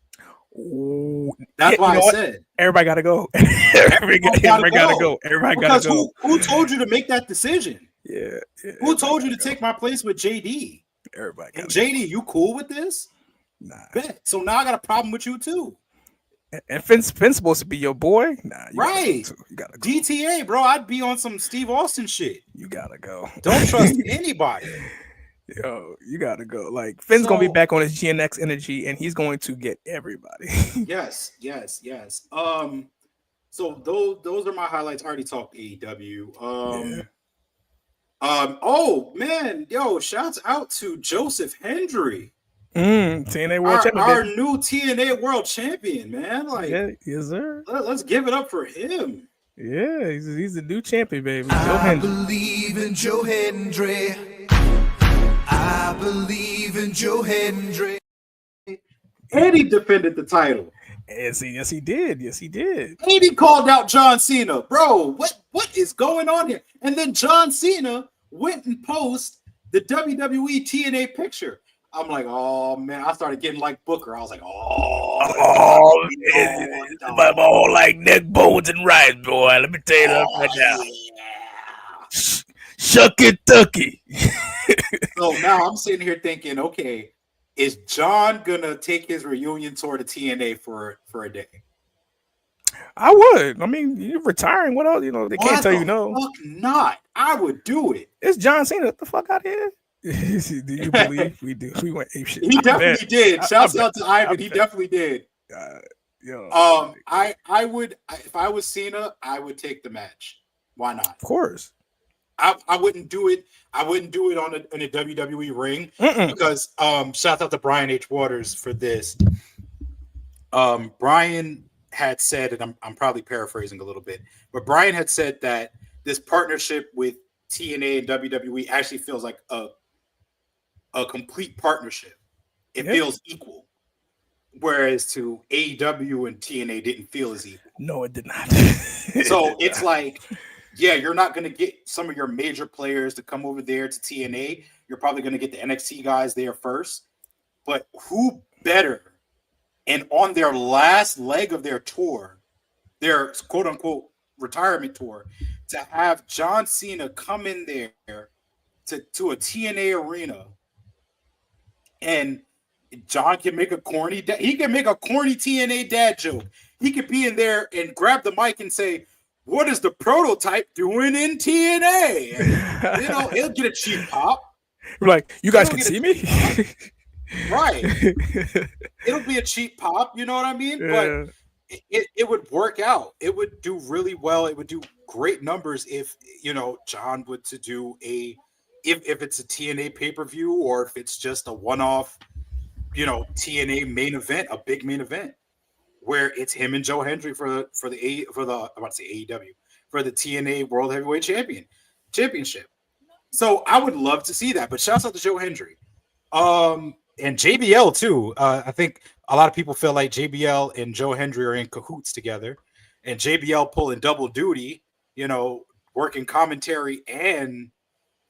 Ooh, that's why I said everybody gotta go. Everybody gotta go. Because who told you to make that decision? Yeah. Who told you to take my place with JD? Everybody gotta JD, you cool with this? Nah. Bet. So now I got a problem with you too. And Finn's supposed to be your boy? Nah. Right. You gotta go. DTA, bro. I'd be on some Steve Austin shit. You gotta go. Don't trust anybody. Yo, you gotta go. Like, Finn's gonna be back on his GNX energy, and he's going to get everybody. Yes. So those are my highlights. I already talked AEW. Yeah. Oh man, yo, shouts out to Joseph Hendry, TNA World Champion, our baby. new TNA World Champion, man. Like, Yeah, yes, sir. let's give it up for him. Yeah, he's the new champion, baby. Joe I Hendry. believe in Joe Hendry. I believe in Joe Hendry. And he defended the title. Yes, he did. Yes, he did. And he called out John Cena. Bro, what is going on here? And then John Cena went and posted the WWE TNA picture. I'm like, oh man, I started getting like Booker. I was like, my whole like neck bones and rice, boy. Let me tell you that right now. Yeah. Shuck it, Tucky. So now I'm sitting here thinking, okay, is John gonna take his reunion tour to TNA for a day? I would. I mean, you're retiring. What else? You know, they can't tell you no. Fuck not. I would do it. It's John Cena. Get the fuck out of here. Do you believe we do? We went ape shit. He definitely did. Shouts out to Ivan. He definitely did. I would, if I was Cena, I would take the match. Why not? Of course. I wouldn't do it. I wouldn't do it in a WWE ring because shout out to Brian H. Waters for this. Brian had said, and I'm probably paraphrasing a little bit, but Brian had said that this partnership with TNA and WWE actually feels like a complete partnership. It feels equal. Whereas to AEW and TNA didn't feel as equal. No, it did not. So it's like, yeah, you're not going to get some of your major players to come over there to TNA. You're probably going to get the NXT guys there first. But who better? And on their last leg of their tour, their quote unquote retirement tour, to have John Cena come in there to a TNA arena, and John can make a corny TNA dad joke. He could be in there and grab the mic and say, "What is the prototype doing in TNA?" And, you know, it'll get a cheap pop. Like, you guys can see me? Right. It'll be a cheap pop, you know what I mean? Yeah. But it would work out. It would do really well. It would do great numbers if, you know, John would to do if it's a TNA pay-per-view or if it's just a one-off, you know, TNA main event, a big main event where it's him and Joe Hendry for the AEW, for the TNA World Heavyweight Championship. So I would love to see that. But shouts out to Joe Hendry. And JBL too. I think a lot of people feel like JBL and Joe Hendry are in cahoots together, and JBL pulling double duty, you know, working commentary and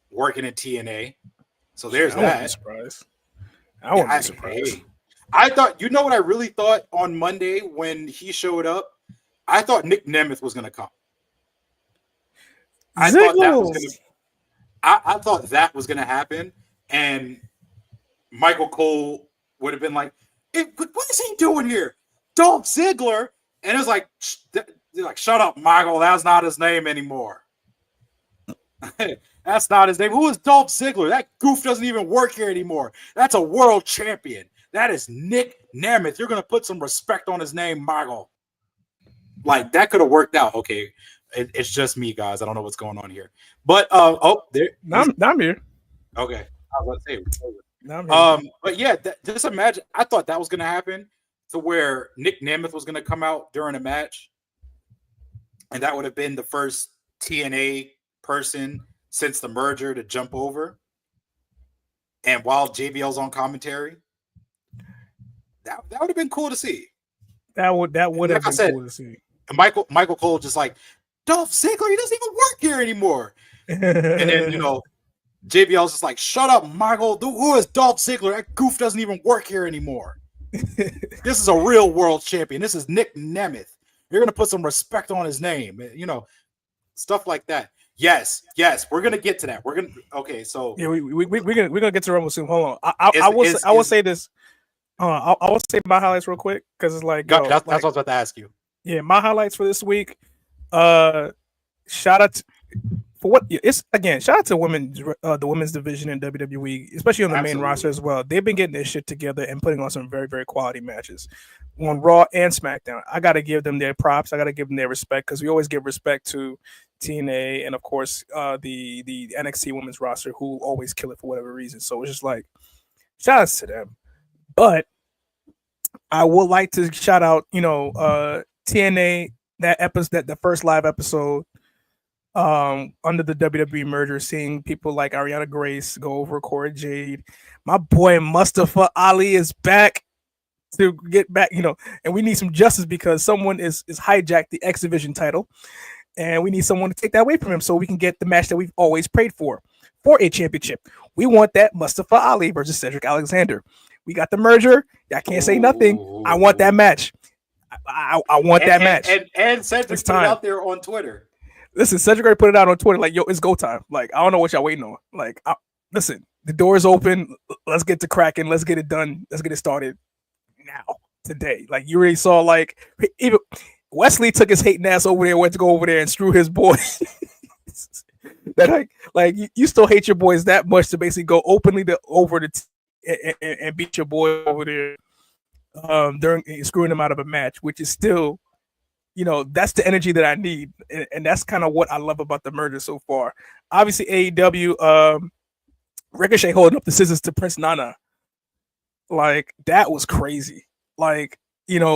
working in TNA. So there's that. I won't be surprised. I thought, you know what I really thought on Monday when he showed up? I thought Nick Nemeth was going to come. I thought that was going to happen, and Michael Cole would have been like, "What is he doing here? Dolph Ziggler?" And it's like, "Shut up, Michael. That's not his name anymore. That's not his name. Who is Dolph Ziggler? That goof doesn't even work here anymore. That's a world champion. That is Nick Nemeth. You're gonna put some respect on his name, Michael." Like, that could have worked out. Okay, it's just me, guys. I don't know what's going on here, but there. I'm here. Okay, I was about to say. But yeah, just imagine. I thought that was going to happen, to where Nick Nemeth was going to come out during a match, and that would have been the first TNA person since the merger to jump over. And while JBL's on commentary, that would have been cool to see. That would have been cool to see. Michael Cole just like, "Dolph Ziggler, he doesn't even work here anymore." And then, you know, JBL's just like, "Shut up, Michael. Who is Dolph Ziggler? That goof doesn't even work here anymore. This is a real world champion. This is Nick Nemeth. You're going to put some respect on his name." You know, stuff like that. Yes, we're going to get to that. Okay, so. Yeah, we're gonna get to Rumble soon. Hold on. I will say this. I will say my highlights real quick, because it's like, that's what I was about to ask you. Yeah, my highlights for this week. Shout out to for what it's again, shout out to the women's division in WWE, especially on the main roster as well. They've been getting their shit together and putting on some very, very quality matches on Raw and SmackDown. I got to give them their props. I got to give them their respect because we always give respect to TNA and of course the NXT women's roster who always kill it for whatever reason. So it's just like shout outs to them. But I would like to shout out, TNA, that episode, the first live episode under the WWE merger, seeing people like Ariana Grace go over Cora Jade. My boy Mustafa Ali is back to get back, and we need some justice because someone is hijacked the X Division title, and we need someone to take that away from him so we can get the match that we've always prayed for a championship. We want that Mustafa Ali versus Cedric Alexander. We got the merger. I can't say nothing. I want that match. I want that match. And Cedric put it out there on Twitter. Listen, Cedric already put it out on Twitter. Like, yo, it's go time. Like, I don't know what y'all waiting on. Like, listen, the door is open. Let's get to cracking. Let's get it done. Let's get it started now, today. Like, you already saw, like, even Wesley took his hating ass over there, went to go over there and screw his boys. That like you still hate your boys that much to basically go openly over the and beat your boy over there during screwing him out of a match, which is still, that's the energy that I need, and that's kind of what I love about the merger so far. Obviously, AEW, Ricochet holding up the scissors to Prince Nana, like that was crazy. Like,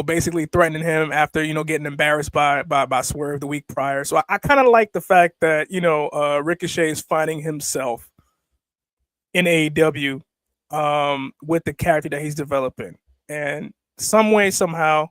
basically threatening him after, getting embarrassed by Swerve the week prior. So I kind of like the fact that, Ricochet is finding himself in AEW with the character that he's developing. And some way, somehow,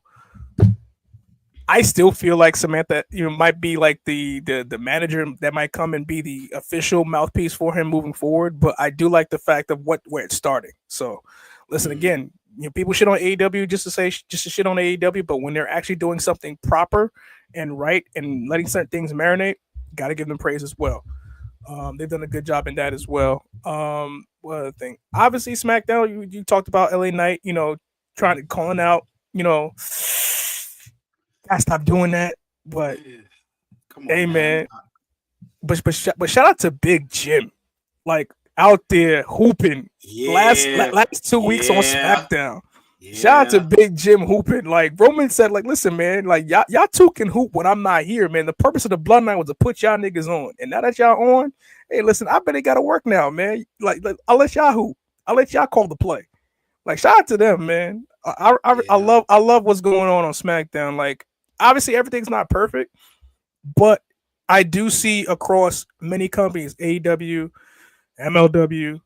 I still feel like Samantha, might be like the manager that might come and be the official mouthpiece for him moving forward. But I do like the fact of where it's starting. So listen, again, people shit on AEW just to shit on AEW, but when they're actually doing something proper and right and letting certain things marinate, got to give them praise as well. They've done a good job in that as well. What other thing? Obviously, SmackDown. You talked about LA Knight. Calling out. Gotta stop doing that. But Come on, hey, man. But shout out to Big Jim, like out there hooping. Last 2 weeks on SmackDown. Yeah. Shout out to Big Jim hooping. Like Roman said, like, listen, man, like y'all two can hoop when I'm not here, man. The purpose of the bloodline was to put y'all niggas on. And now that y'all on, hey, listen, I bet they gotta work now, man. Like I'll let y'all hoop. I'll let y'all call the play. Like, shout out to them, man. I love what's going on SmackDown. Like, obviously everything's not perfect, but I do see across many companies, AEW, MLW,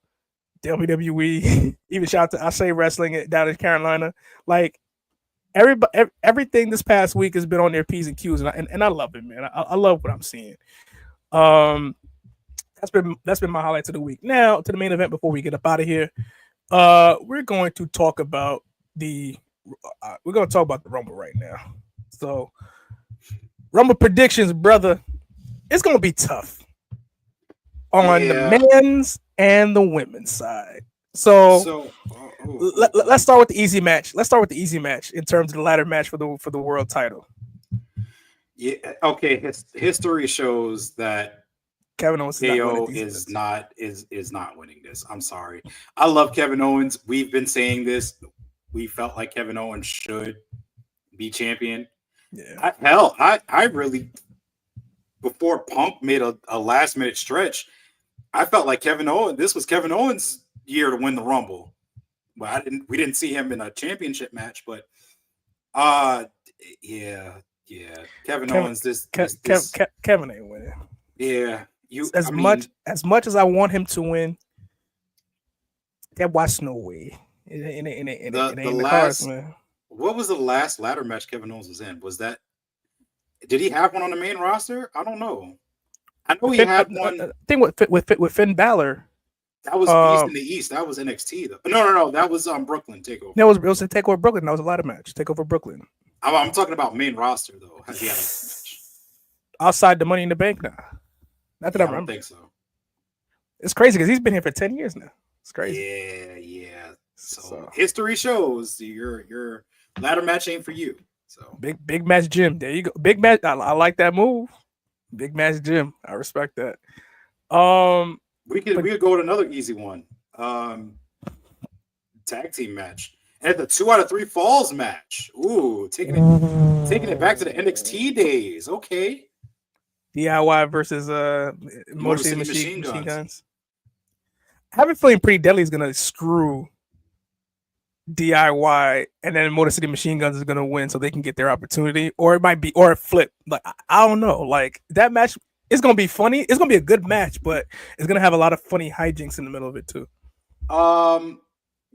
WWE, even shout out to I Say Wrestling down in Carolina. Like everything this past week has been on their P's and Q's, and I love it, man. I love what I'm seeing. That's been my highlights of the week. Now to the main event before we get up out of here. We're going to talk about the Rumble right now. So Rumble predictions, brother. It's gonna be tough on the men's and the women's side. So let's start with the easy match. Let's start with the easy match in terms of the ladder match for the world title. Yeah. Okay. History shows that Kevin Owens is not winning this. I'm sorry. I love Kevin Owens. We've been saying this. We felt like Kevin Owens should be champion. Yeah. I really, before Punk made a last minute stretch, I felt like this was Kevin Owens' year to win the Rumble. But we didn't see him in a championship match, but Kevin Owens Kevin ain't winning. Yeah. As much as I want him to win, that was no way. It ain't in the cards, man. What was the last ladder match Kevin Owens was in? Did he have one on the main roster? I don't know. I know he had one. I think with Finn Balor. That was Beast in the East. That was NXT though. No. That was Brooklyn Takeover. No, it was a Takeover Brooklyn. That was a ladder match. Takeover Brooklyn. I'm talking about main roster though. Has he had a match? Outside the Money in the Bank now. Not that I remember. I don't think so. It's crazy because he's been here for 10 years now. It's crazy. Yeah. So history shows your ladder match ain't for you. So big match, Jim. There you go. Big match. I like that move. Big match, Jim. I respect that. Um, We could go with another easy one. Tag team match. And the 2 out of 3 falls match. Ooh, taking it back to the NXT days. Okay. DIY versus Motor Motor City City Machine Machine Guns. Guns. I have a feeling Pretty Deadly is gonna screw DIY, and then Motor City Machine Guns is gonna win, so they can get their opportunity, or it might be, or a flip. Like I don't know. Like that match is gonna be funny. It's gonna be a good match, but it's gonna have a lot of funny hijinks in the middle of it too.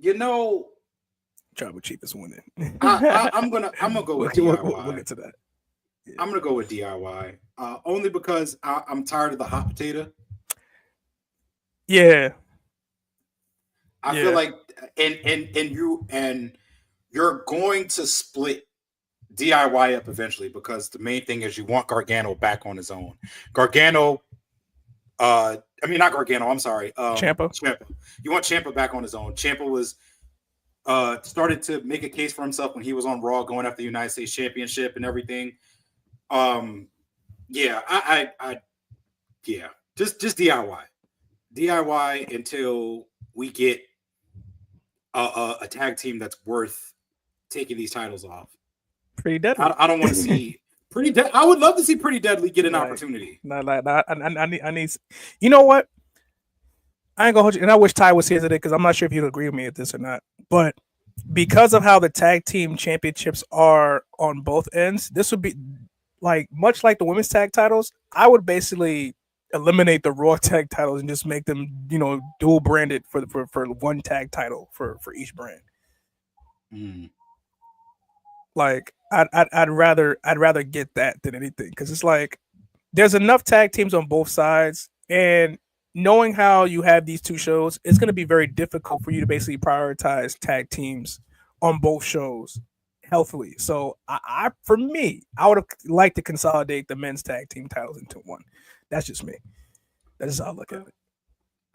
You know, Tribal Chief is winning. I'm gonna go with DIY. We'll get to that. Yeah. I'm gonna go with DIY. Only because I'm tired of the hot potato. Yeah. I feel like and you're going to split DIY up eventually, because the main thing is you want Gargano back on his own. Gargano, not Gargano, I'm sorry. Ciampa. You want Ciampa back on his own. Ciampa was started to make a case for himself when he was on Raw going after the United States Championship and everything. Just DIY. DIY until we get a tag team that's worth taking these titles off. Pretty Deadly. I don't want to see Pretty Deadly. I would love to see Pretty Deadly get an opportunity. I need. You know what? I ain't gonna hold you, and I wish Ty was here today because I'm not sure if he'd agree with me with this or not. But because of how the tag team championships are on both ends, this would be like much like the women's tag titles. I would basically eliminate the Raw tag titles and just make them, dual branded for one tag title for each brand. Like I'd rather get that than anything, because it's like there's enough tag teams on both sides, and knowing how you have these two shows, it's going to be very difficult for you to basically prioritize tag teams on both shows healthily. So for me, I would have liked to consolidate the men's tag team titles into one. That's just me. That's just how I look at it.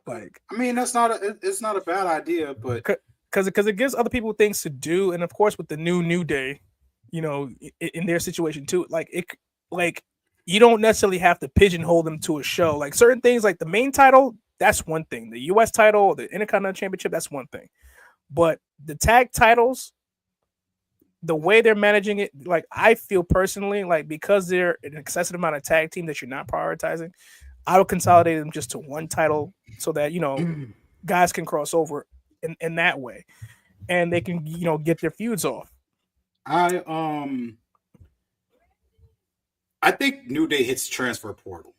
Like, I mean, it's not a bad idea, but because it gives other people things to do, and of course with the New Day, in their situation too, you don't necessarily have to pigeonhole them to a show. Like certain things, like the main title, that's one thing. The U.S. title, the Intercontinental Championship, that's one thing. But the tag titles, the way they're managing it, like I feel personally, like because they're an excessive amount of tag team that you're not prioritizing, I would consolidate them just to one title so that, guys can cross over in that way, and they can, get their feuds off. I think New Day hits transfer portal,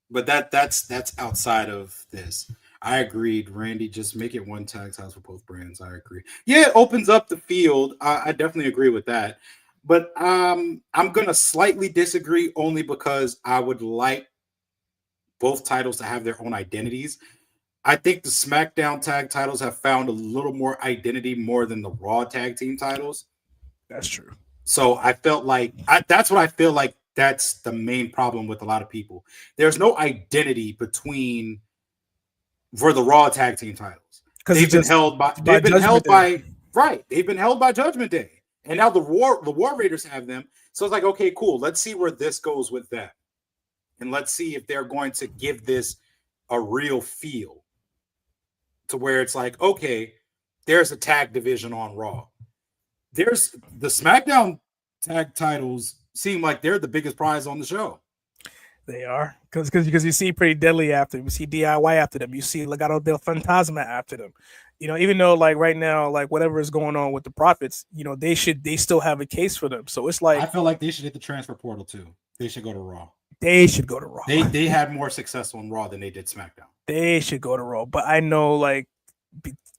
but that's outside of this. I agreed, Randy. Just make it one tag title for both brands. I agree. Yeah, it opens up the field. I definitely agree with that. But I'm gonna slightly disagree, only because I would like both titles to have their own identities. I think the SmackDown tag titles have found a little more identity more than the Raw tag team titles. That's true. So I felt like that's what I feel like. That's the main problem with a lot of people. There's no identity for the Raw tag team titles. They've been held by Judgment Day. And now the War Raiders have them. So it's like, okay, cool. Let's see where this goes with them. And let's see if they're going to give this a real feel to where it's like, okay, there's a tag division on Raw. There's the SmackDown tag titles seem like they're the biggest prize on the show. They are, because you see Pretty Deadly after them, you see DIY after them, you see Legado del Fantasma after them. Even though like right now, like whatever is going on with the Profits, they still have a case for them. So it's like I feel like they should hit the transfer portal too. They should go to Raw. They should go to Raw. They had more success on Raw than they did SmackDown. They should go to Raw. But I know like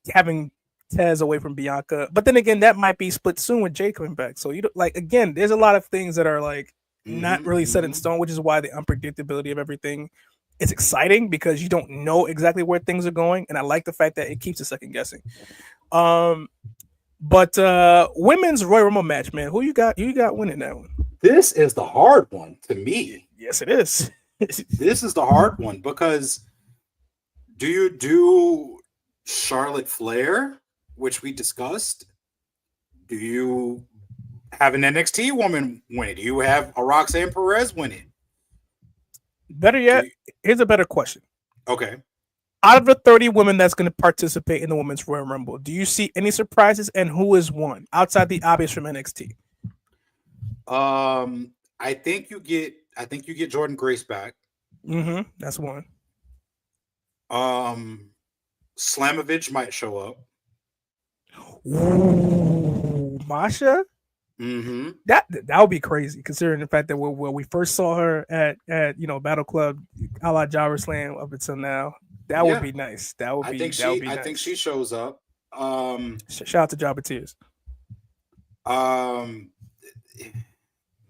having Tez away from Bianca, but then again, that might be split soon with Jay coming back. So again, there's a lot of things that are like not really set in stone, which is why the unpredictability of everything is exciting, because you don't know exactly where things are going, and I like the fact that it keeps a second guessing. But women's Royal Rumble match, man, who you got winning that one? This is the hard one to me. Yes, it is. This is the hard one, because do you do Charlotte Flair, which we discussed? Do you have an NXT woman win it. You have a Roxanne Perez win it. Better yet, here's a better question. Okay. Out of the 30 women that's going to participate in the Women's Royal Rumble, do you see any surprises, and who is one outside the obvious from NXT? I think you get Jordan Grace back. That's one. Slamovich might show up. Ooh, Masha? That would be crazy, considering the fact that we first saw her at Battle Club, a la Jobber Slam up until now. That would be nice. That would be. I think she shows up. Shout out to Jobber Tears.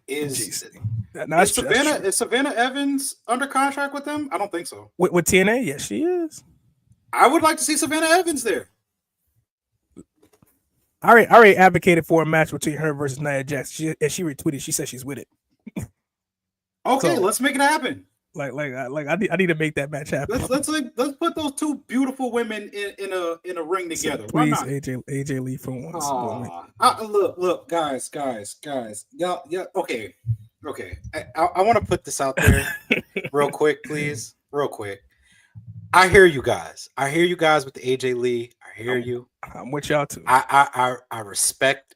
Is Savannah Evans under contract with them? I don't think so. With TNA, yes, she is. I would like to see Savannah Evans there. I already advocated for a match between her versus Nia Jax. She retweeted. She said she's with it. Okay, so, let's make it happen. I need to make that match happen. Let's put those two beautiful women in a ring together. So please, AJ Lee for once. Look, guys. Y'all, okay. I want to put this out there real quick, please. Real quick. I hear you guys with the AJ Lee. I hear you. I'm with y'all too. I respect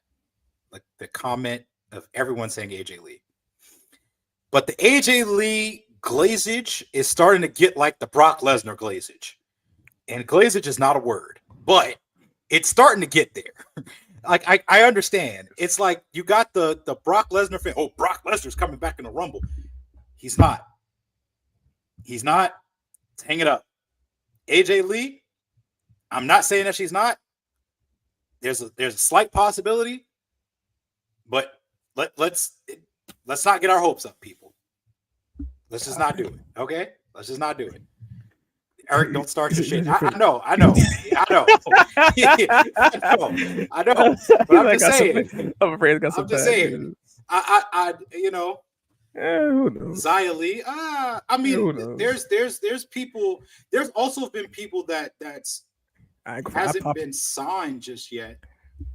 the comment of everyone saying AJ Lee. But the AJ Lee glazage is starting to get like the Brock Lesnar glazage. And glazage is not a word, but it's starting to get there. Like I understand. It's like you got the Brock Lesnar fan. Oh, Brock Lesnar's coming back in the Rumble. He's not. Hang it up. AJ Lee, I'm not saying that she's not. There's a slight possibility, but let's not get our hopes up, people. Let's just not do it, okay? Let's just not do it. Eric, don't start your shit. I know. I know. But I'm just saying. I'm afraid I got some. I'm just saying. I who knows? Zia Lee. I mean, there's people. There's also been people that's hasn't been signed just yet.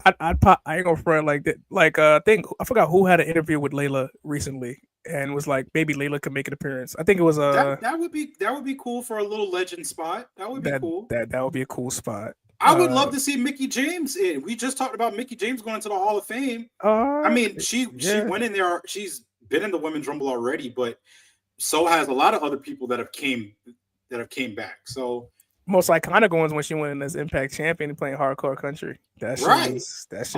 I ain't gonna front like that. Like I forgot who had an interview with Layla recently and was like, maybe Layla could make an appearance. I think it was that would be cool for a little legend spot. That would be cool. That would be a cool spot. I would love to see Mickie James in. We just talked about Mickie James going into the Hall of Fame. I mean, she went in there. She's been in the Women's Rumble already, but so has a lot of other people that have came back. So most iconic ones when she went in as Impact Champion and playing Hardcore Country. That shit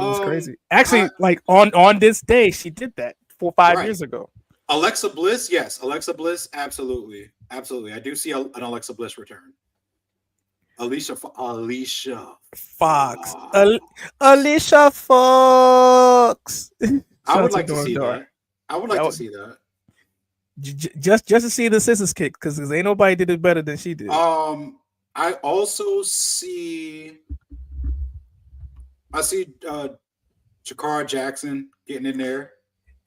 was crazy. Actually, like on this day, she did that 4 or 5 years ago. Alexa Bliss, yes. Alexa Bliss, absolutely. I do see an Alexa Bliss return. Alicia Fox. Alicia Fox. I would like to see that. I would like to see that. Just to see the scissors kick, because ain't nobody did it better than she did. I also see Jakara Jackson getting in there.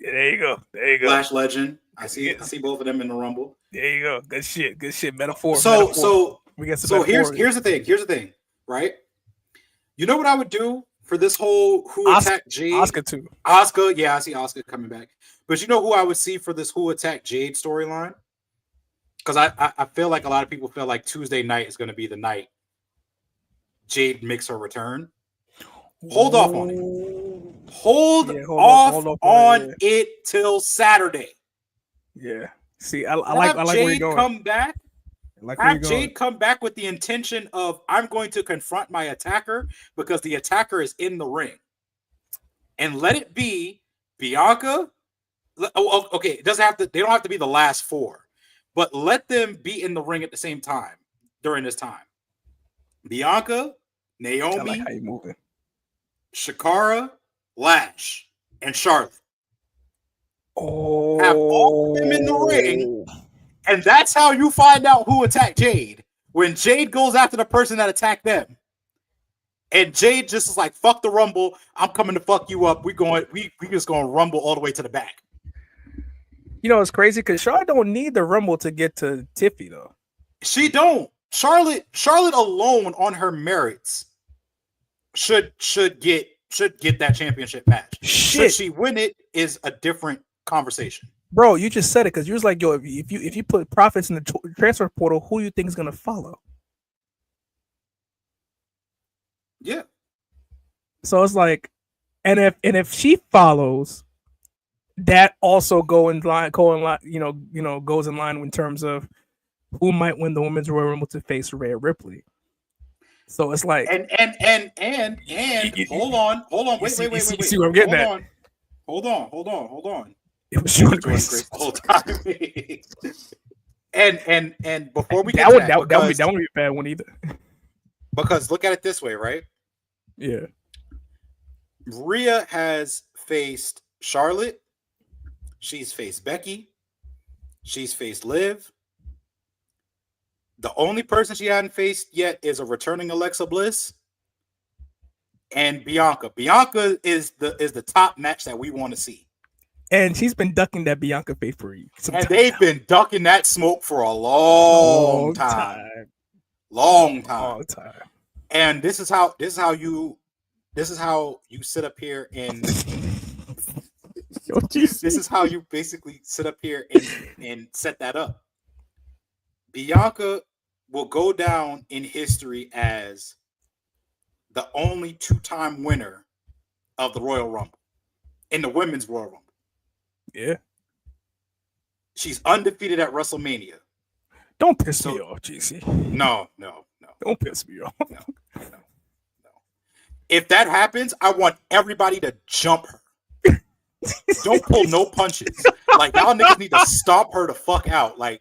Yeah, there you go. Flash Legend. I see both of them in the Rumble. There you go. Good shit. Metaphor. So here's the thing, right? You know what I would do for this whole Who Attacked Jade? Asuka too. Asuka, yeah, I see Asuka coming back. But you know who I would see for this Who Attacked Jade storyline? Because I feel like a lot of people feel like Tuesday night is going to be the night Jade makes her return. Hold off on it. Hold off on it till Saturday. Yeah. See, I like where you're going. Come back. Jade come back with the intention of I'm going to confront my attacker because the attacker is in the ring, and let it be Bianca. Okay, it doesn't have to. They don't have to be the last four, but let them be in the ring at the same time during this time. Bianca, Naomi, I like how you moving. Shakara, Lash, and Charlotte. Oh, have all of them in the ring, and that's how you find out who attacked Jade. When Jade goes after the person that attacked them, and Jade just is like, "Fuck the Rumble, I'm coming to fuck you up. We just going to Rumble all the way to the back." You know, it's crazy because Charlotte don't need the Rumble to get to Tiffy though. She don't. Charlotte alone on her merits should get should get that championship match. Should Shit, she win it is a different conversation. bro, you just said it because you was like, yo, if you put profits in the transfer portal, who you think is gonna follow? Yeah. So it's like, and if she follows, that also goes in line, goes in line in terms of who might win the women's Royal Rumble to face Rhea Ripley. So it's like, and hold on, wait. See where I'm getting at? Hold on. It was Jordan Grace Grace. the whole time. and before we that get would to that would be a bad one either. Because look at it this way, right? Yeah. Rhea has faced Charlotte. She's faced Becky. She's faced Liv. The only person she hadn't faced yet is a returning Alexa Bliss and Bianca. Bianca is the top match that we want to see. And she's been ducking that Bianca face for you. And they've been ducking that smoke for a long time. Long time. And this is how you sit up here and this is how you basically sit up here and set that up. Bianca will go down in history as the only 2-time winner of the Royal Rumble, in the Women's Royal Rumble. Yeah. She's undefeated at WrestleMania. Don't piss me off, GC. No. Don't piss me off. No. If that happens, I want everybody to jump her. Don't pull no punches. Like, y'all niggas need to stomp her the fuck out. Like,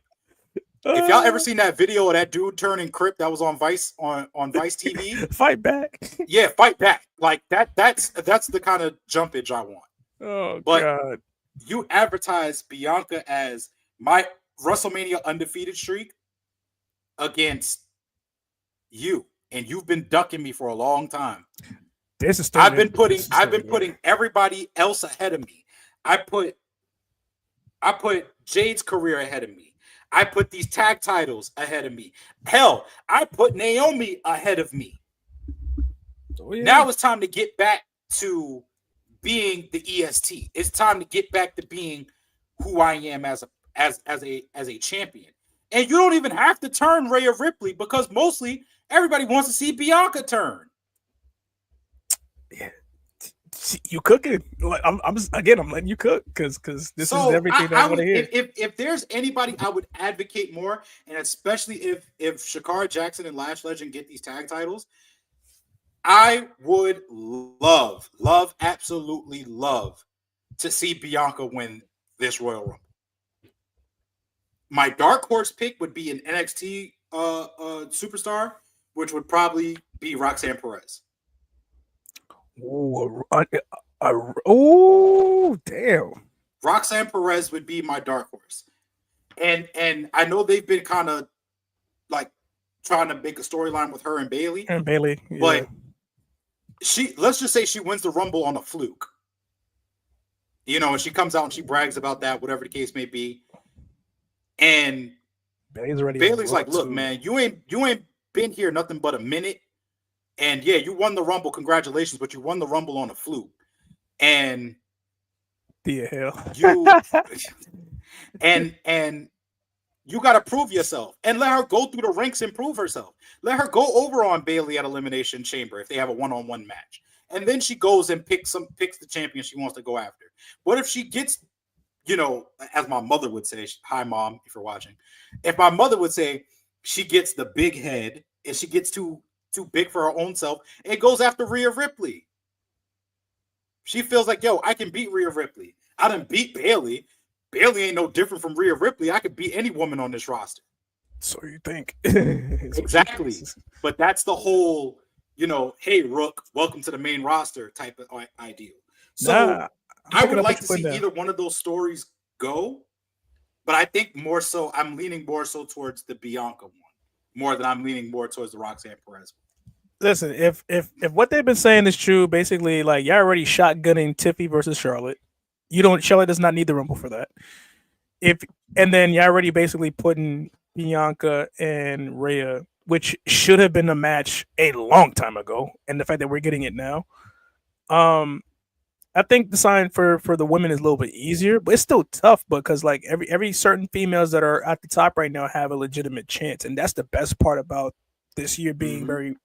if y'all ever seen that video of that dude turning Crip that was on Vice on Vice TV, fight back. Yeah, fight back. Like that's the kind of jumpage I want. Oh, but God. You advertise Bianca as my WrestleMania undefeated streak against you, and you've been ducking me for a long time. I've been putting everybody else ahead of me. I put Jade's career ahead of me. I put these tag titles ahead of me. Hell, I put Naomi ahead of me. Oh, yeah. Now it's time to get back to being the EST. It's time to get back to being who I am as a champion. And you don't even have to turn Rhea Ripley, because mostly everybody wants to see Bianca turn. Yeah, you cooking. Like I'm letting you cook because this is everything I want to hear. If there's anybody I would advocate more, and especially if Shakara Jackson and Lash Legend get these tag titles, I would love, absolutely love to see Bianca win this Royal Rumble. My dark horse pick would be an NXT superstar, which would probably be Roxanne Perez. Oh, damn. Roxanne Perez would be my dark horse. And I know they've been kind of like trying to make a storyline with her and Bayley. Yeah. But let's just say she wins the Rumble on a fluke. You know, and she comes out and she brags about that, whatever the case may be. And Bayley's like, look, man, you ain't been here nothing but a minute. And yeah, you won the Rumble. Congratulations, but you won the Rumble on a fluke. And the hell you and you got to prove yourself and let her go through the ranks and prove herself. Let her go over on Bayley at Elimination Chamber if they have a one-on-one match, and then she goes and picks the champion she wants to go after. What if she gets, you know, as my mother would say, hi mom, if you're watching, if my mother would say, she gets the big head and she gets too big for her own self and goes after Rhea Ripley. She feels like, yo, I can beat Rhea Ripley. I done beat Bayley. Bayley ain't no different from Rhea Ripley. I could beat any woman on this roster. So you think. Exactly. But that's the whole, you know, hey, Rook, welcome to the main roster type of ideal. So I would like to see either one of those stories go, but I think I'm leaning more so towards the Bianca one, more than I'm leaning more towards the Roxanne Perez one. Listen, if what they've been saying is true, basically, like, you're already shotgunning Tiffy versus Charlotte. Charlotte does not need the Rumble for that. And then you're already basically putting Bianca and Rhea, which should have been a match a long time ago, and the fact that we're getting it now, I think the sign for the women is a little bit easier, but it's still tough because like every certain females that are at the top right now have a legitimate chance, and that's the best part about this year being very.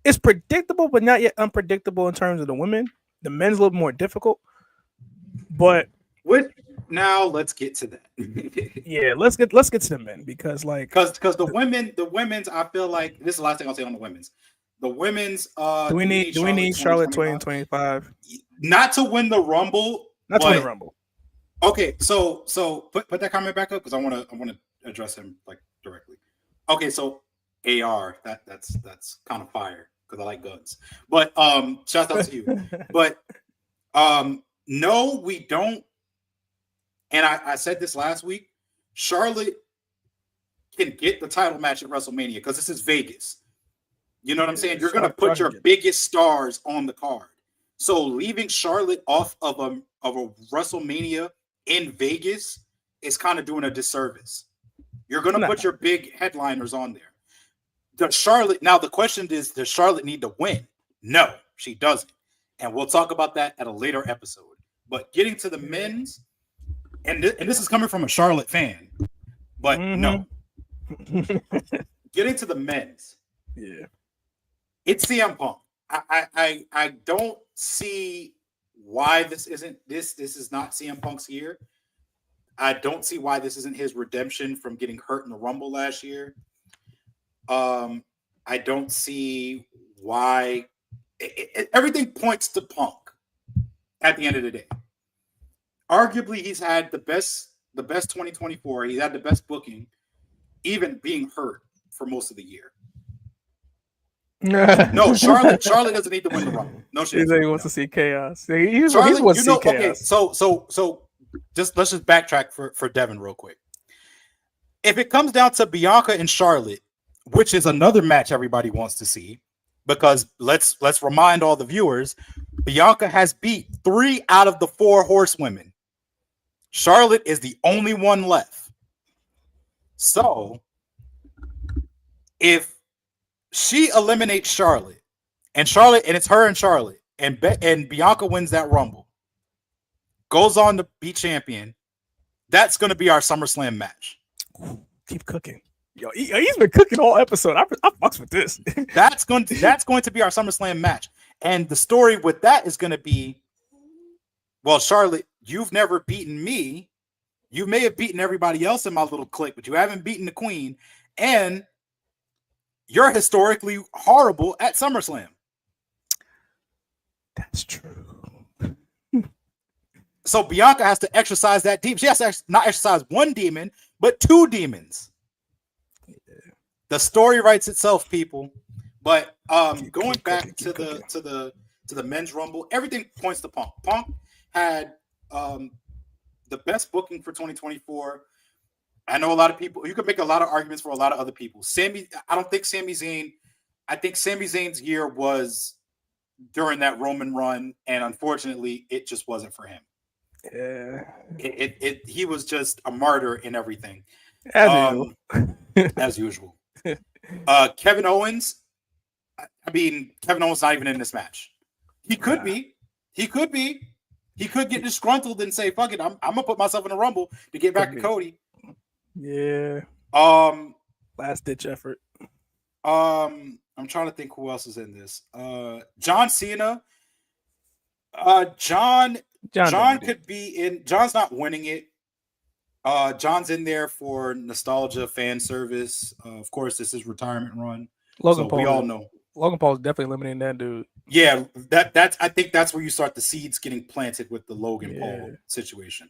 It's predictable, but not yet unpredictable in terms of the women. The men's a little more difficult, but Now let's get to that. yeah, let's get to the men because like because the women's, I feel like this is the last thing I'll say on the women's. The women's do we need Charlotte 2025? Not to win the Rumble. Not to win the Rumble. Okay, so put that comment back up because I want to address him like directly. Okay, so AR that's kind of fire because I like guns. But shout out to you. But no, we don't. And I said this last week. Charlotte can get the title match at WrestleMania because this is Vegas. You know what I'm saying? You're gonna put your biggest stars on the card. So leaving Charlotte off of a WrestleMania in Vegas is kind of doing a disservice. You're gonna put your big headliners on there. Now the question is, does Charlotte need to win? No, she doesn't. And we'll talk about that at a later episode. But getting to the men's, and this is coming from a Charlotte fan, but no. Getting to the men's. Yeah. It's CM Punk. I don't see why this isn't this is not CM Punk's year. I don't see why this isn't his redemption from getting hurt in the Rumble last year. I don't see why everything points to Punk at the end of the day. Arguably, he's had the best 2024. He's had the best booking, even being hurt for most of the year. No, Charlotte doesn't need to win the Rumble. No, he wants to see chaos. He wants to see chaos. Okay, so let's just backtrack for Devin real quick. If it comes down to Bianca and Charlotte, which is another match everybody wants to see, because let's remind all the viewers, Bianca has beat 3 out of the 4 horsewomen. Charlotte is the only one left. So if she eliminates Charlotte, and it's her and Charlotte, and Bianca wins that Rumble, goes on to be champion, that's going to be our SummerSlam match. Keep cooking. Yo, he's been cooking all episode. I fucks with this. That's going to be our SummerSlam match. And the story with that is going to be, well, Charlotte, you've never beaten me. You may have beaten everybody else in my little clique, but you haven't beaten the queen. And you're historically horrible at SummerSlam. That's true. So Bianca has to exercise that demon. She has to not exercise one demon, but 2 demons. Yeah. The story writes itself, people. But going back to the men's Rumble, everything points to Punk. Punk had the best booking for 2024. I know a lot of people. You could make a lot of arguments for a lot of other people. I don't think Sami Zayn. I think Sami Zayn's year was during that Roman run, and unfortunately, it just wasn't for him. Yeah, he was just a martyr in everything, as usual. Kevin Owens. I mean, Kevin Owens not even in this match. He could be. He could get disgruntled and say, "Fuck it, I'm gonna put myself in a Rumble to get back to Cody." Yeah. Last ditch effort. I'm trying to think who else is in this. John Cena. John could be in. John's not winning it. John's in there for nostalgia, fan service. Of course, this is retirement run. Logan Paul. We all know. Logan Paul's definitely eliminating that dude. Yeah, that's. I think that's where you start the seeds getting planted with the Logan Paul situation.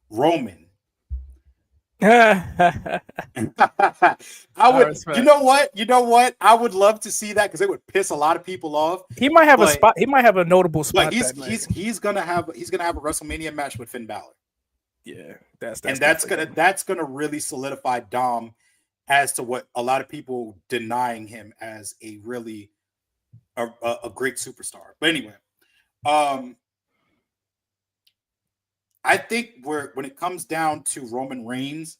Roman. I would. You know what? I would love to see that because it would piss a lot of people off. He might have a spot. He might have a notable spot. He's gonna have a WrestleMania match with Finn Balor. Yeah, that's gonna really solidify Dom as to what a lot of people denying him as a really a great superstar. But anyway, I think when it comes down to Roman Reigns,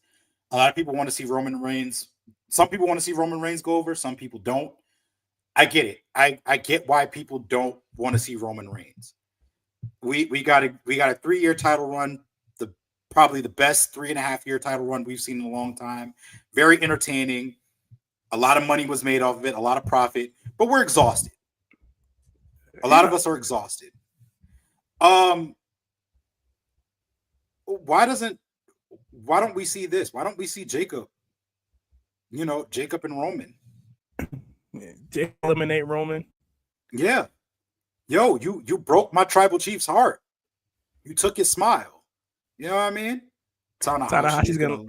a lot of people want to see Roman Reigns. Some people want to see Roman Reigns go over. Some people don't. I get it. I get why people don't want to see Roman Reigns. We got a 3-year title run, probably the best 3.5-year title run we've seen in a long time. Very entertaining. A lot of money was made off of it, a lot of profit, but we're exhausted. A lot of us are exhausted. Why don't we see this? Why don't we see Jacob? Jacob and Roman. Jacob eliminate Roman. Yeah. Yo, you broke my tribal chief's heart. You took his smile. You know what I mean? Tanahashi's gonna.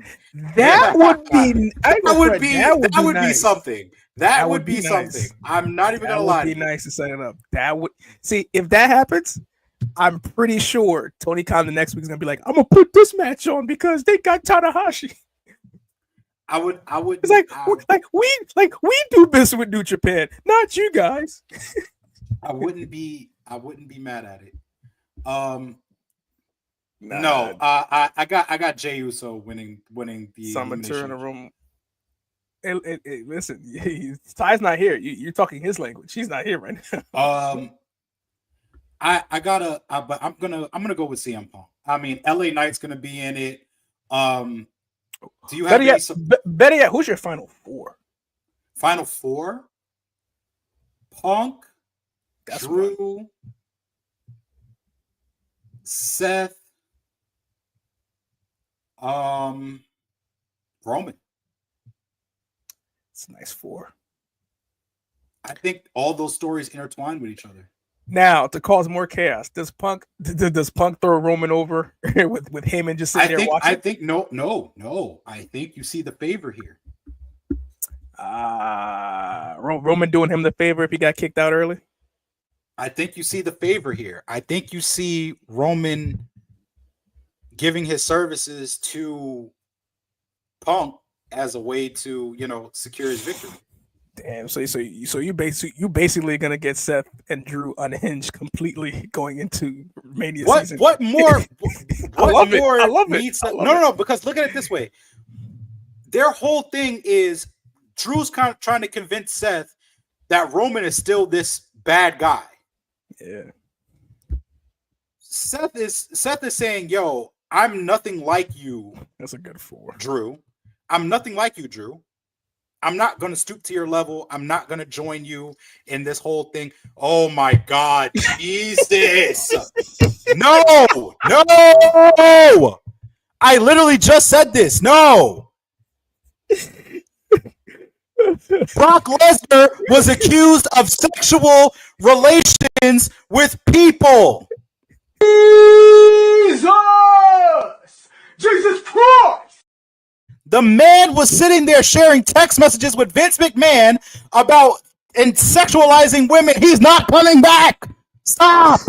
That would be. That would be something. That would be something. Nice. I'm not even gonna lie. That would be nice to set it up. That would see if that happens. I'm pretty sure Tony Khan the next week is gonna be like, I'm gonna put this match on because they got Tanahashi. I would. It's we do business with New Japan, not you guys. I wouldn't be mad at it. No, I got Jey Uso winning the Summonter in the room. Listen, Ty's not here. You're talking his language. He's not here right now. But I'm gonna go with CM Punk. I mean, LA Knight's gonna be in it. Do you have better yet? Who's your final four? Final four? Punk, Drew, Seth, Roman. It's a nice four. I think all those stories intertwine with each other. Now, to cause more chaos, does Punk throw Roman over with Heyman just sitting there watching? I think no. I think you see the favor here. Roman doing him the favor if he got kicked out early? I think you see the favor here. I think you see Roman giving his services to Punk as a way to, secure his victory. Damn, so you basically gonna get Seth and Drew unhinged completely going into Mania season. What more? I love it. No, because look at it this way. Their whole thing is Drew's kind of trying to convince Seth that Roman is still this bad guy. Yeah. Seth is saying, yo, I'm nothing like you. That's a good four. Drew. I'm nothing like you, Drew. I'm not going to stoop to your level. I'm not going to join you in this whole thing. Oh my God. Jesus. No. I literally just said this. No. Brock Lesnar was accused of sexual relations with people. Jesus Christ. The man was sitting there sharing text messages with Vince McMahon about and sexualizing women. He's not coming back. Stop.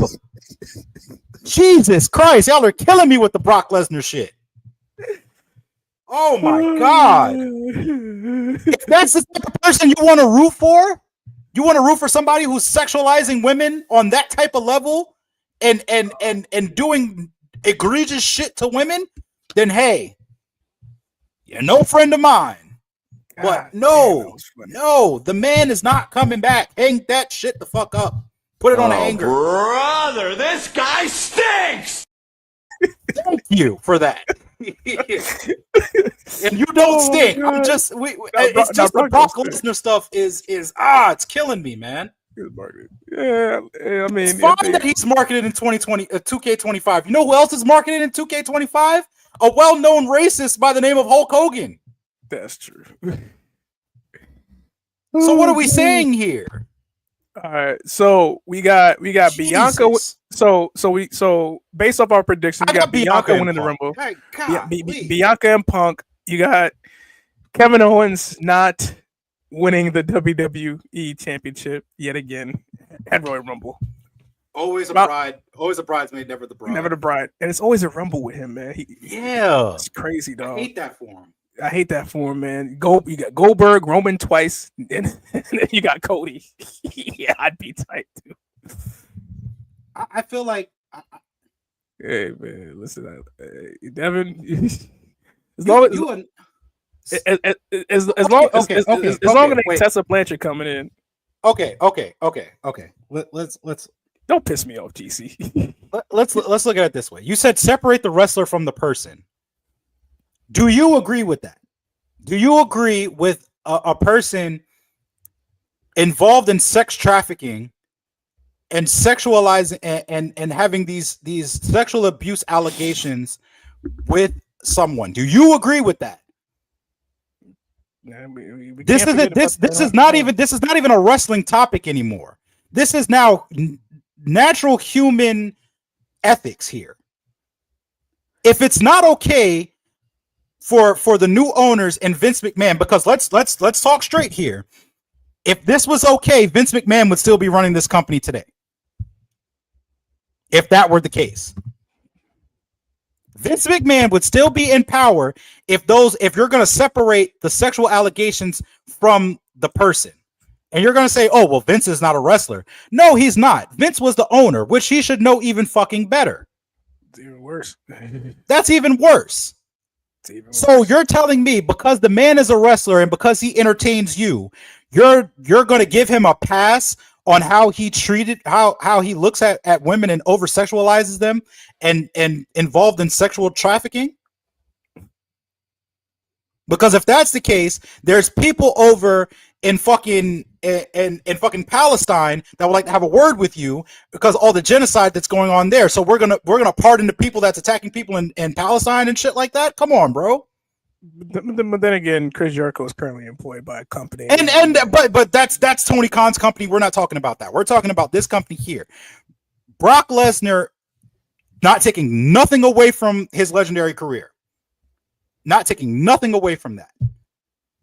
Jesus Christ. Y'all are killing me with the Brock Lesnar shit. Oh my God. If that's the type of person you want to root for, you want to root for somebody who's sexualizing women on that type of level and doing egregious shit to women, then hey, you're no friend of mine. But no, the man is not coming back. Hang that shit the fuck up. Put it on a hanger. Brother, this guy stinks. Thank you for that. And you don't stink. I'm just it's just the Brock Lesnar stuff is it's killing me, man. Yeah, I mean, it's fine that he's marketed in 2020 2K25. You know who else is marketed in 2K25? A well-known racist by the name of Hulk Hogan. That's true. So what are we saying here? All right, so we got Jesus. Bianca. So based off our predictions, we got Bianca winning the Rumble. Bianca and Punk. You got Kevin Owens not winning the WWE Championship yet again at Royal Rumble. Always a bride. Always a bridesmaid, never the bride. Never the bride. And it's always a Rumble with him, man. It's crazy, dog. I hate that for him. Man. You got Goldberg, Roman twice, and then you got Cody. Yeah, I'd be tight too. I feel like. Hey man, listen, Devin. As long as Tessa Blanchard coming in, Okay. Let's Don't piss me off, GC. let's look at it this way. You said separate the wrestler from the person. Do you agree with that? Do you agree with a person involved in sex trafficking and sexualizing and having these sexual abuse allegations with someone? Do you agree with that? This is not even a wrestling topic anymore. This is now natural human ethics here. If it's not okay for the new owners and Vince McMahon, because let's talk straight here. If this was okay, Vince McMahon would still be running this company today. If that were the case, Vince McMahon would still be in power if you're going to separate the sexual allegations from the person. And you're going to say, oh, well, Vince is not a wrestler. No, he's not. Vince was the owner, which he should know even fucking better. It's even worse. That's even worse. So you're telling me because the man is a wrestler and because he entertains you, you're going to give him a pass on how he treated, how he looks at women and over sexualizes them and involved in sexual trafficking? Because if that's the case, there's people over in fucking Palestine that would like to have a word with you because all the genocide that's going on there. So we're gonna pardon the people that's attacking people in Palestine and shit like that. Come on, bro. But then again, Chris Jericho is currently employed by a company, but that's Tony Khan's company. We're not talking about that. We're talking about this company here. Brock Lesnar, not taking nothing away from his legendary career, not taking nothing away from that.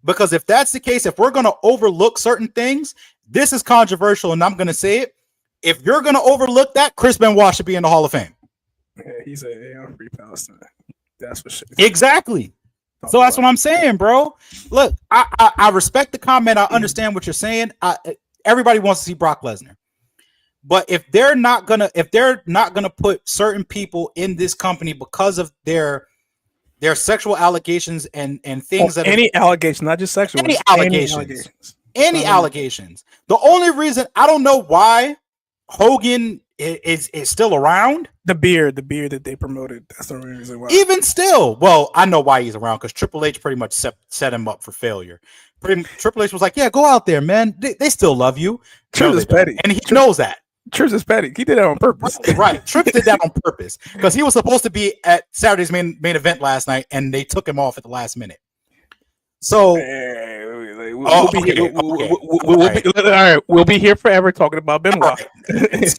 Because if that's the case, if we're going to overlook certain things, this is controversial, and I'm going to say it. If you're going to overlook that, Chris Benoit should be in the Hall of Fame. Yeah, he's a free Palestine. That's for sure. Exactly. So that's what I'm saying, bro. Look, I respect the comment. I understand what you're saying. Everybody wants to see Brock Lesnar, but if they're not gonna put certain people in this company because of their sexual allegations and things that allegations, not just sexual, any allegations. The only reason I don't know why Hogan is still around. The beer that they promoted. That's the only reason why. Even still, well, I know why he's around because Triple H pretty much set him up for failure. Triple H was like, "Yeah, go out there, man. They still love you." Trips is petty, and he knows that. Trips is petty. He did that on purpose. Right. Trips did that on purpose because he was supposed to be at Saturday's main event last night, and they took him off at the last minute. So we'll be here forever talking about Benoit. Right. So,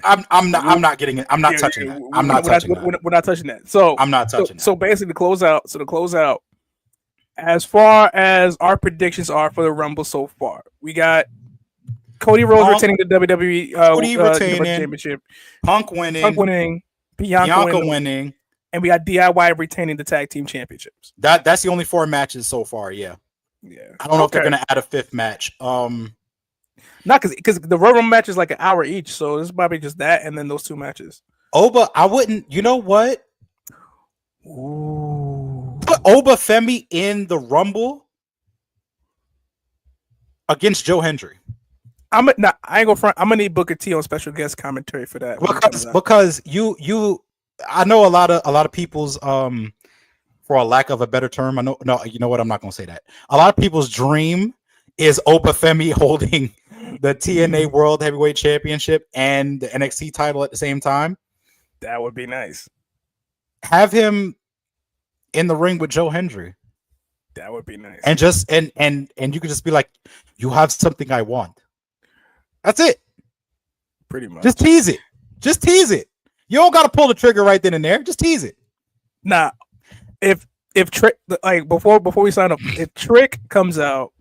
I'm not getting it. I'm not touching that. I'm not touching that. We're not touching that. So I'm not touching that. So basically, to close out, as far as our predictions are for the Rumble so far, we got Cody Rhodes retaining the WWE Championship, Punk winning, Bianca winning, and we got DIY retaining the Tag Team Championships. That's the only 4 matches so far. Yeah. I don't know if they're gonna add a 5th match. Not because the Royal Rumble match is like an hour each, so this is probably just that, and then those 2 matches. Oba, I wouldn't. You know what? Ooh. Put Oba Femi in the Rumble against Joe Hendry. I ain't gonna front. I'm gonna need Booker T on special guest commentary for that. Because you I know a lot of people's for a lack of a better term, you know what, I'm not gonna say that. A lot of people's dream is Oba Femi holding the TNA World Heavyweight Championship and the NXT title at the same time. That would be nice. Have him in the ring with Joe Hendry. That would be nice. And just and you could just be like, you have something I want. That's it. Pretty much. Just tease it. You don't got to pull the trigger right then and there. Just tease it. Nah, if Trick, like before we sign up, if Trick comes out,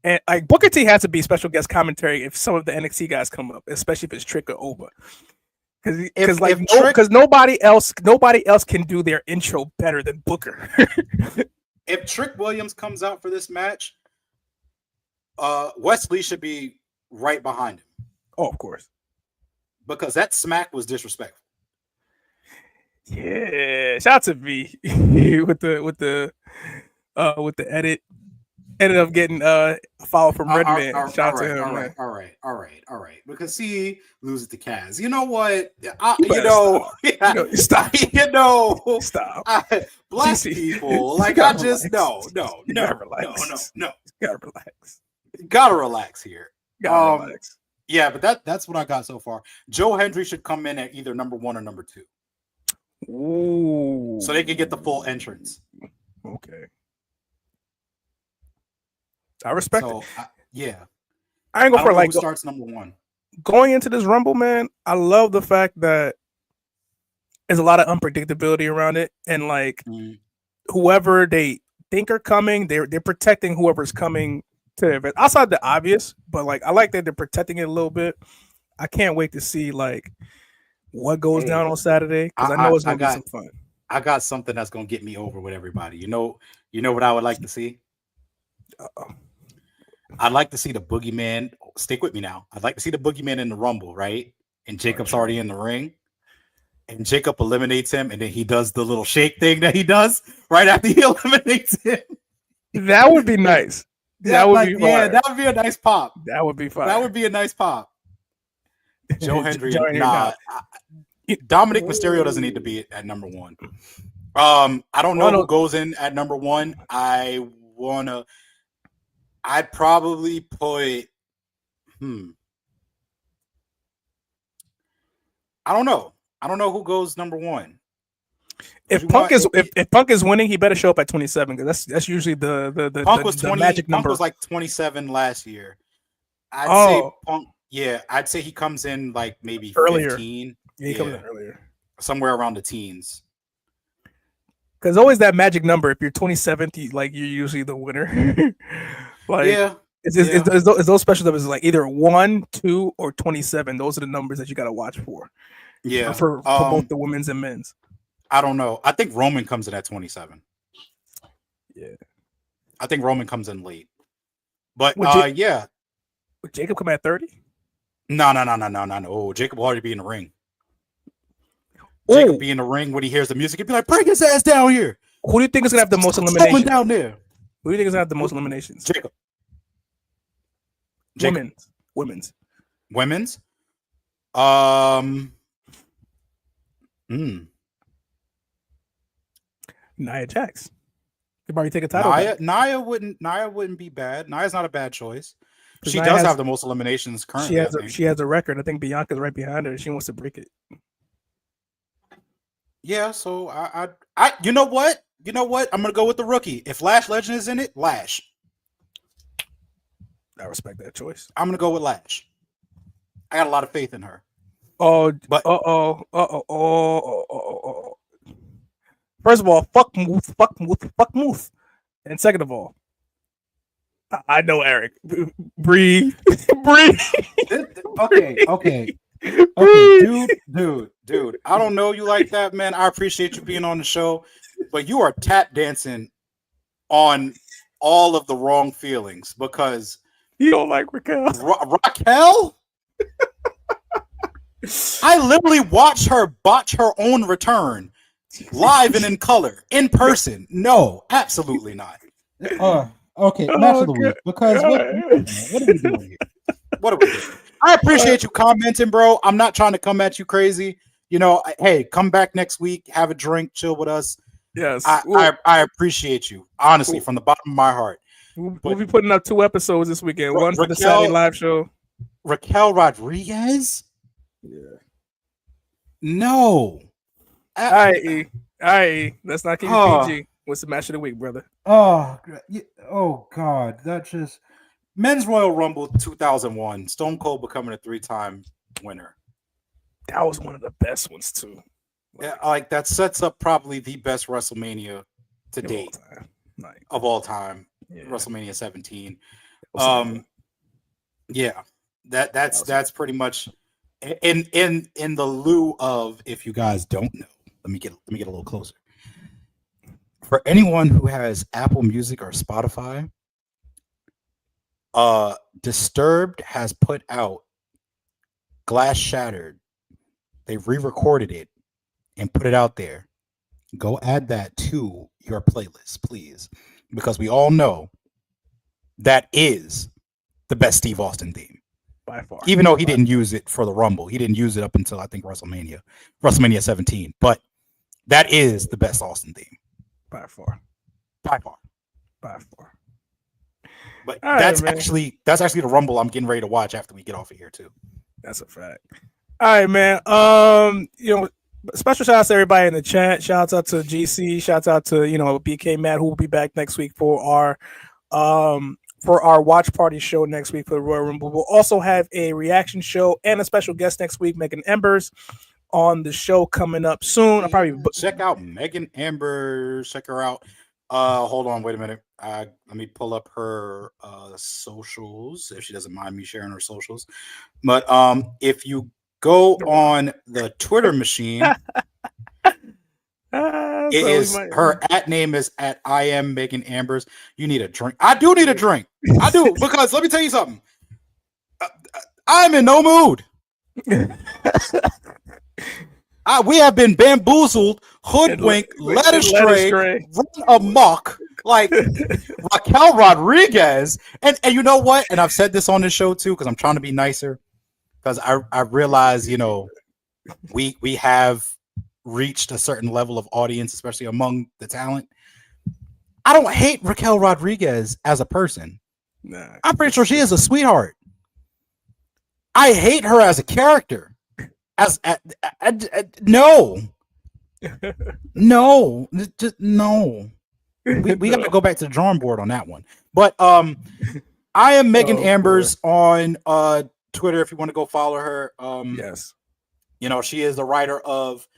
and like Booker T has to be special guest commentary if some of the NXT guys come up, especially if it's Trick or Oba, because nobody else can do their intro better than Booker. If Trick Williams comes out for this match, Wesley should be right behind him. Oh, of course. Because that smack was disrespectful. Yeah, shout out to V with the edit. ended up getting a follow from Redman. All Shout out to right, him, all right, man. all right. Because see, lose it to Kaz. You know what? You better stop. Stop. Stop. Black TC, people, you like gotta I just relax. no. You gotta relax. No. You gotta relax. Gotta relax here. You gotta relax. Yeah, but that's what I got so far. Joe Hendry should come in at either number 1 or number 2. Ooh. So they can get the full entrance. Okay. I respect it. Yeah. I ain't going for like who starts number 1. Going into this Rumble, man. I love the fact that there's a lot of unpredictability around it, and like whoever they think are coming, they're protecting whoever's coming to the event. Outside the obvious, but like I like that they're protecting it a little bit. I can't wait to see like what goes down on Saturday because I know it's gonna be some fun. I got something that's gonna get me over with everybody. You know what I would like to see? I'd like to see the Boogeyman. Stick with me now. I'd like to see the Boogeyman in the Rumble, right? And Jacob's already in the ring. And Jacob eliminates him, and then he does the little shake thing that he does right after he eliminates him. That would be nice. That would be fire. Yeah, that would be a nice pop. That would be fire. That would be a nice pop. Joe Hendry, Dominic Mysterio doesn't need to be at number 1. I don't know who goes in at number 1. I'd probably put I don't know who goes number 1. If Punk is winning, he better show up at 27 because that's usually the Punk was 20, magic number. Punk was like 27 last year. I'd say Punk. Yeah, I'd say he comes in like maybe earlier. 15. Yeah, he comes in earlier, somewhere around the teens. Because always that magic number. If you're 27th, like you're usually the winner. Like it's those special numbers like either 1, 2, or 27. Those are the numbers that you got to watch for. Yeah, for both the women's and men's. I don't know. I think Roman comes in at 27. Yeah, I think Roman comes in late. But would Jacob come at 30? No. Oh, Jacob will already be in the ring. Jacob be in the ring when he hears the music. He'd be like, "Bring his ass down here." Who do you think is gonna have the most eliminations down there? Who do you think is gonna have the most eliminations? Jacob. Women's. Nia Jax. Could probably take a title. Nia wouldn't be bad. Nia's not a bad choice. She does have the most eliminations currently. She has a record. I think Bianca's right behind her. She wants to break it. Yeah, so I you know what? I'm gonna go with the rookie. If Lash Legend is in it, Lash. I respect that choice. I'm gonna go with Lash. I got a lot of faith in her. First of all, fuck Muth. And second of all, I know Eric. Breathe. Okay. Dude. I don't know you like that, man. I appreciate you being on the show, but you are tap dancing on all of the wrong feelings because you don't like Raquel. Raquel? I literally watched her botch her own return live and in color, in person. No, absolutely not. Okay, match of the week. Because what are we doing here? What are we doing? I appreciate you commenting, bro. I'm not trying to come at you crazy. You know, hey, come back next week, have a drink, chill with us. Yes, I appreciate you, honestly, from the bottom of my heart. We'll be putting up 2 episodes this weekend. One for the Saturday live show. Raquel Rodriguez? Yeah. No. All right. Let's not keep it PG. What's the match of the week, brother? Oh God. That just Men's Royal Rumble 2001. Stone Cold becoming a 3-time winner. That was one of the best ones too. Yeah, like that sets up probably the best WrestleMania to date of all time. Yeah. WrestleMania 17. Yeah, that's pretty much in the lieu of, if you guys don't know, let me get a little closer. For anyone who has Apple Music or Spotify, Disturbed has put out Glass Shattered. They re-recorded it and put it out there. Go add that to your playlist, please, because we all know that is the best Steve Austin theme. By far. Even though he didn't use it for the Rumble. He didn't use it up until I think WrestleMania 17. But that is the best Austin theme. By far. By far. By far. But All that's right, actually the Rumble I'm getting ready to watch after we get off of here too. That's a fact. All right, man. Special shout outs to everybody in the chat. Shouts out to GC. Shouts out to BK Matt, who will be back next week for our watch party show next week for the Royal Rumble. We'll also have a reaction show and a special guest next week, Megan Embers, on the show coming up soon. I'll probably check out Megan Embers. Check her out. Hold on, wait a minute. Let me pull up her socials if she doesn't mind me sharing her socials. But if you go on the Twitter machine, her at name is at I am Megan Ambers. You need a drink. I do need a drink. I do, because let me tell you something. I'm in no mood. We have been bamboozled, hoodwinked, led astray, run amok like Raquel Rodriguez. And you know what? And I've said this on this show too, because I'm trying to be nicer. Because I realize, we have reached a certain level of audience, especially among the talent. I don't hate Raquel Rodriguez as a person. Nah, I'm pretty sure she is a sweetheart. I hate her as a character. No. Just no. We got to go back to the drawing board on that one. But I am Megan Ambers on Twitter if you want to go follow her. Yes. She is the writer of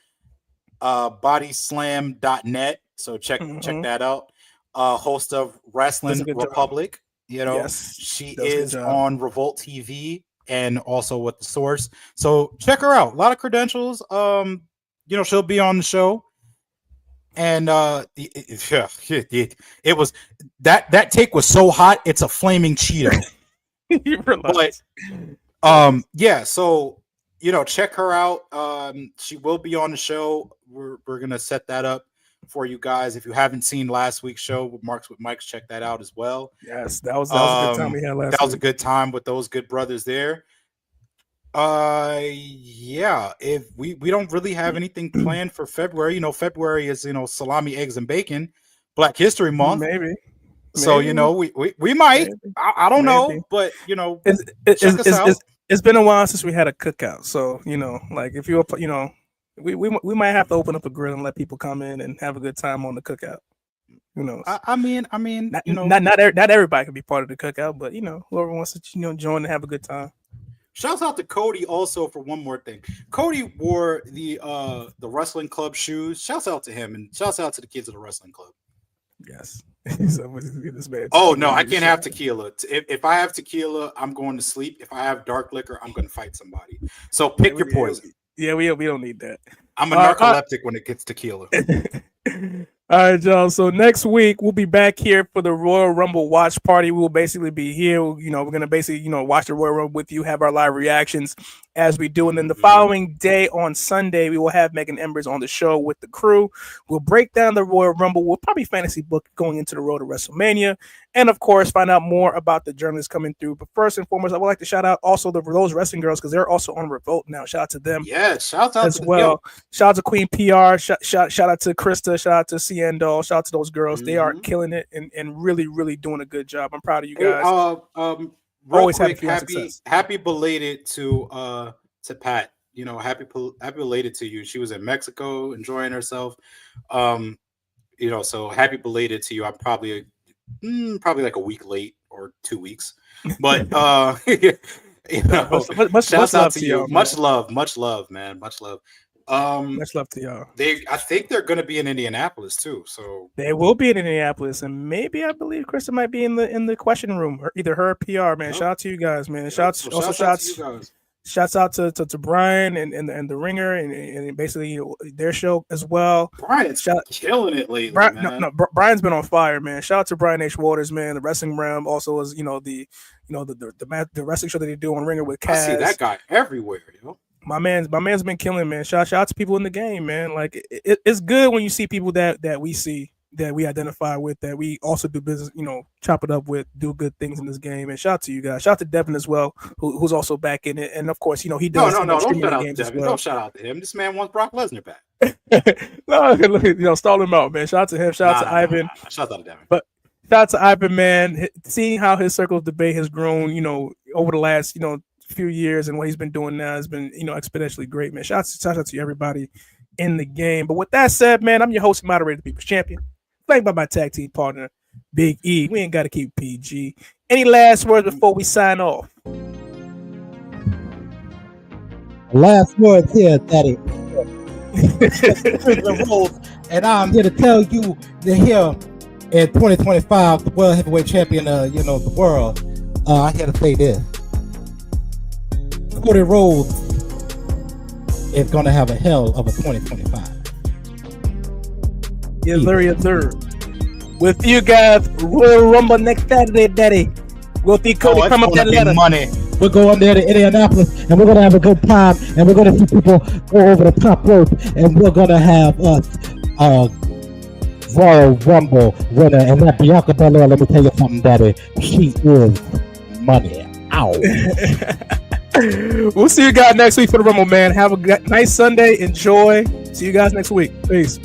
bodyslam.net, so check that out. Host of Wrestling Republic. Yes, she is on Revolt TV and also with the Source. So check her out. A lot of credentials. She'll be on the show. And it was that take was so hot, it's a flaming Cheeto. But yeah, so check her out. She will be on the show. We're gonna set that up for you guys. If you haven't seen last week's show with Marks with Mikes, check that out as well. Yes, that was a good time we had last week. That was a good time with those good brothers there. Yeah, if we don't really have anything planned for February. February is salami, eggs, and bacon, Black History Month. Maybe. So we might. I don't know, but check us out. It's been a while since we had a cookout, so like if you're we might have to open up a grill and let people come in and have a good time on the cookout. Who knows? I mean, not everybody can be part of the cookout, but whoever wants to join and have a good time. Shouts out to Cody also for one more thing. Cody wore the wrestling club shoes. Shouts out to him, and shouts out to the kids of the wrestling club. Yes. This man. Oh no, I can't have tequila. If I have tequila, I'm going to sleep. If I have dark liquor, I'm going to fight somebody. So pick your poison. Yeah, we don't need that. I'm a narcoleptic when it gets tequila. All right, y'all. So next week we'll be back here for the Royal Rumble watch party. We will basically be here. We're gonna basically watch the Royal Rumble with you, have our live reactions as we do, and then the following day on Sunday we will have Megan Embers on the show with the crew. We'll break down the Royal Rumble. We'll probably fantasy book going into the road to WrestleMania, and of course find out more about the journalists coming through. But first and foremost, I would like to shout out also those wrestling girls because they're also on Revolt now. Shout out to them. Yeah, shout out as well. Shout out to Queen PR. Shout out to Krista. Shout out to CN Doll. Shout out to those girls. They are killing it and really, really doing a good job. I'm proud of you guys. Always quick, happy belated to Pat. Happy belated to you. She was in Mexico enjoying herself. So happy belated to you. I'm probably like a week late or 2 weeks, but much love to you. Much love, man. Much love. Much love to y'all. I think they're going to be in Indianapolis too. So they will be in Indianapolis, and maybe I believe Krista might be in the question room, or either her or PR. Man, shout out to you guys, man. Shouts out to Brian and the Ringer and basically their show as well. Brian's killing it lately. Brian's been on fire, man. Shout out to Brian H. Waters, man. The Wrestling Realm also is the wrestling show that they do on Ringer with Kaz. I see that guy everywhere, My man's been killing, man. Shout out to people in the game, man. Like it's good when you see people that we see that we identify with, that we also do business, chop it up with, do good things in this game. And shout out to you guys. Shout out to Devin as well, who's also back in it. And of course, he does. No, don't streaming shout out to games as Devin. well. Don't shout out to him. This man wants Brock Lesnar back. No, stall him out, man. Shout out to him. Shout out to Ivan. Shout out to Devin. But shout out to Ivan, man. Seeing how his circle of debate has grown, over the last, few years, and what he's been doing now has been, exponentially great, man. Shout out to everybody in the game. But with that said, man, I'm your host and moderator, the People's Champion, played by my tag team partner, Big E. We ain't got to keep PG. Any last words before we sign off? Last words here, Daddy. And I'm here to tell you that here in 2025, the world heavyweight champion, the world. I'm here to say this: Cody Rhodes is going to have a hell of a 2025. Yes, sir, yes, sir. With you guys, Royal Rumble next Saturday, Daddy. We'll see Cody come up that ladder. Money. We're going there to Indianapolis, and we're going to have a good time, and we're going to see people go over the top rope, and we're going to have us Royal Rumble winner, and that Bianca Belair. Let me tell you something, Daddy. She is money. Ow. We'll see you guys next week for the Rumble, man. Have a nice Sunday. Enjoy. See you guys next week. Peace.